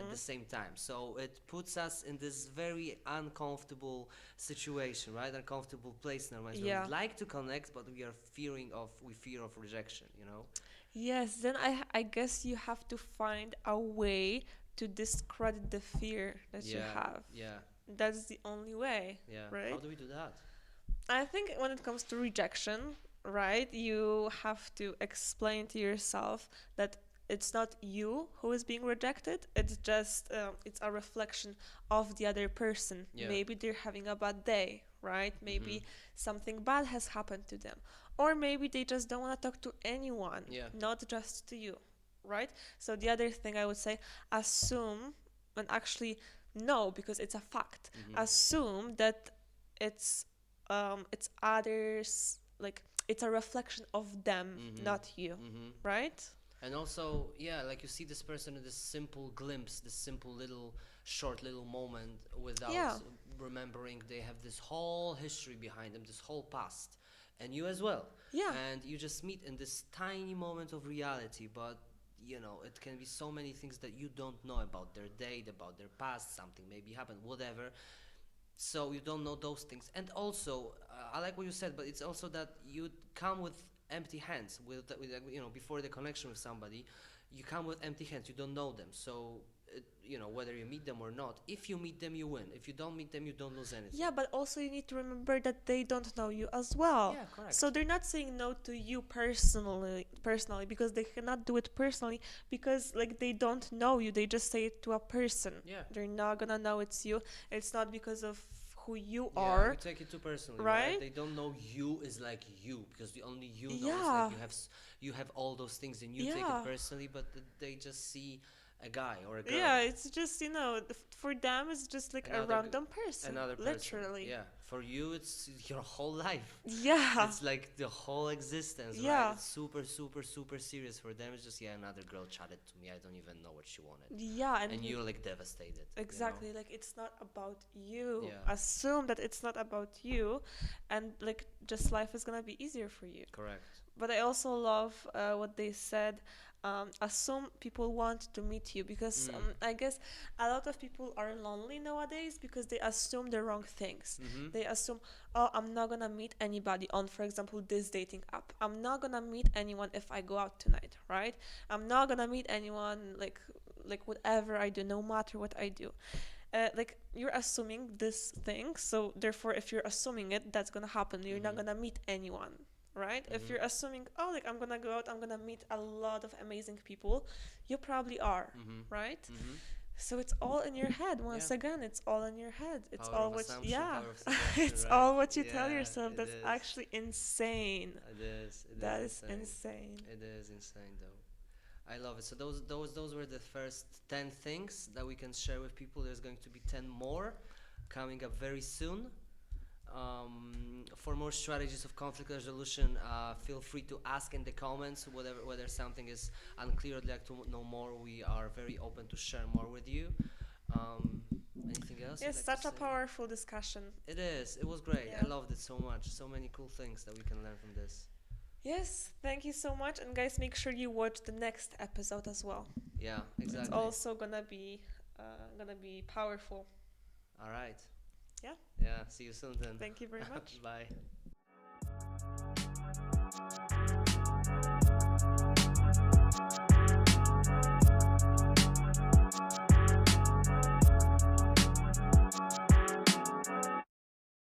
at the same time. So it puts us in this very uncomfortable situation, right? Uncomfortable place in our minds where Yeah. we'd like to connect, but we fear of rejection. You know? Yes, then I guess you have to find a way to discredit the fear that you Yeah, have. yeah, That's the only way, yeah. How right? do we do that? I think when it comes to rejection, right, you have to explain to yourself that it's not you who is being rejected. It's just it's a reflection of the other person. Yeah. Maybe they're having a bad day, right? Mm-hmm. Maybe something bad has happened to them, or maybe they just don't want to talk to anyone, Yeah. not just to you, right? So the other thing I would say, assume, and actually no, because it's a fact. Mm-hmm. Assume that it's it's others, like it's a reflection of them, Mm-hmm. not you, Mm-hmm. right? And also, yeah, like you see this person in this simple glimpse, this simple little, short little moment without Yeah, remembering they have this whole history behind them, this whole past, and you as well. yeah, And you just meet in this tiny moment of reality, but you know, it can be so many things that you don't know about their date, about their past, something maybe happened, whatever, so you don't know those things. And also I like what you said, but it's also that you come with empty hands with you know, before the connection with somebody, you come with empty hands, you don't know them. So you know, whether you meet them or not, if you meet them you win, if you don't meet them you don't lose anything. yeah, but also you need to remember that they don't know you as well. Yeah, correct. So they're not saying no to you personally, because they cannot do it personally, because like they don't know you. They just say it to a person. Yeah. They're not gonna know it's you. It's not because of who you Yeah, are, you take it too personally, right? They don't know you is like you, because the only you know is Yeah, like you have all those things and you take yeah. it personally, but they just see a guy or a girl. Yeah, it's just, for them, it's just like a Another g- random person, Another person. literally. Yeah. For you, it's your whole life. Yeah, It's like the whole existence, right? yeah, It's super, super, super serious. For them, it's just, yeah, another girl chatted to me. I don't even know what she wanted. yeah, And you're like devastated. exactly, like it's not about you. Yeah. Assume that it's not about you, and like just life is gonna be easier for you. Correct. But I also love what they said. Assume people want to meet you, because I guess a lot of people are lonely nowadays because they assume the wrong things. Mm-hmm. They assume, oh, I'm not gonna meet anybody on, for example, this dating app. I'm not gonna meet anyone if I go out tonight, right? I'm not gonna meet anyone, like whatever I do, no matter what I do. Like you're assuming this thing, so therefore, if you're assuming it, that's gonna happen. You're not gonna meet anyone, right? If you're assuming, oh, like I'm gonna go out, I'm gonna meet a lot of amazing people, you probably are, right? Mm-hmm. So it's all in your head. Once Yeah. again, it's all in your head. It's Power all of what, assumption, yeah, power of suggestion, it's right? all what you tell Yeah, yourself. it That's is. actually insane. It is. It That is is insane. It is insane, though. I love it. So those were the first 10 things that we can share with people. There's going to be 10 more coming up very soon. For more strategies of conflict resolution, feel free to ask in the comments whether something is unclear or like to know more. We are very open to share more with you. Um, Anything else? Yes, you'd like to such a say? powerful discussion. It is. It was great. Yeah. I loved it so much. So many cool things that we can learn from this. Yes, thank you so much. And guys, make sure you watch the next episode as well. Yeah, It's exactly. also gonna be powerful. All right. Yeah. Yeah. See you soon then. Thank you very much. Bye.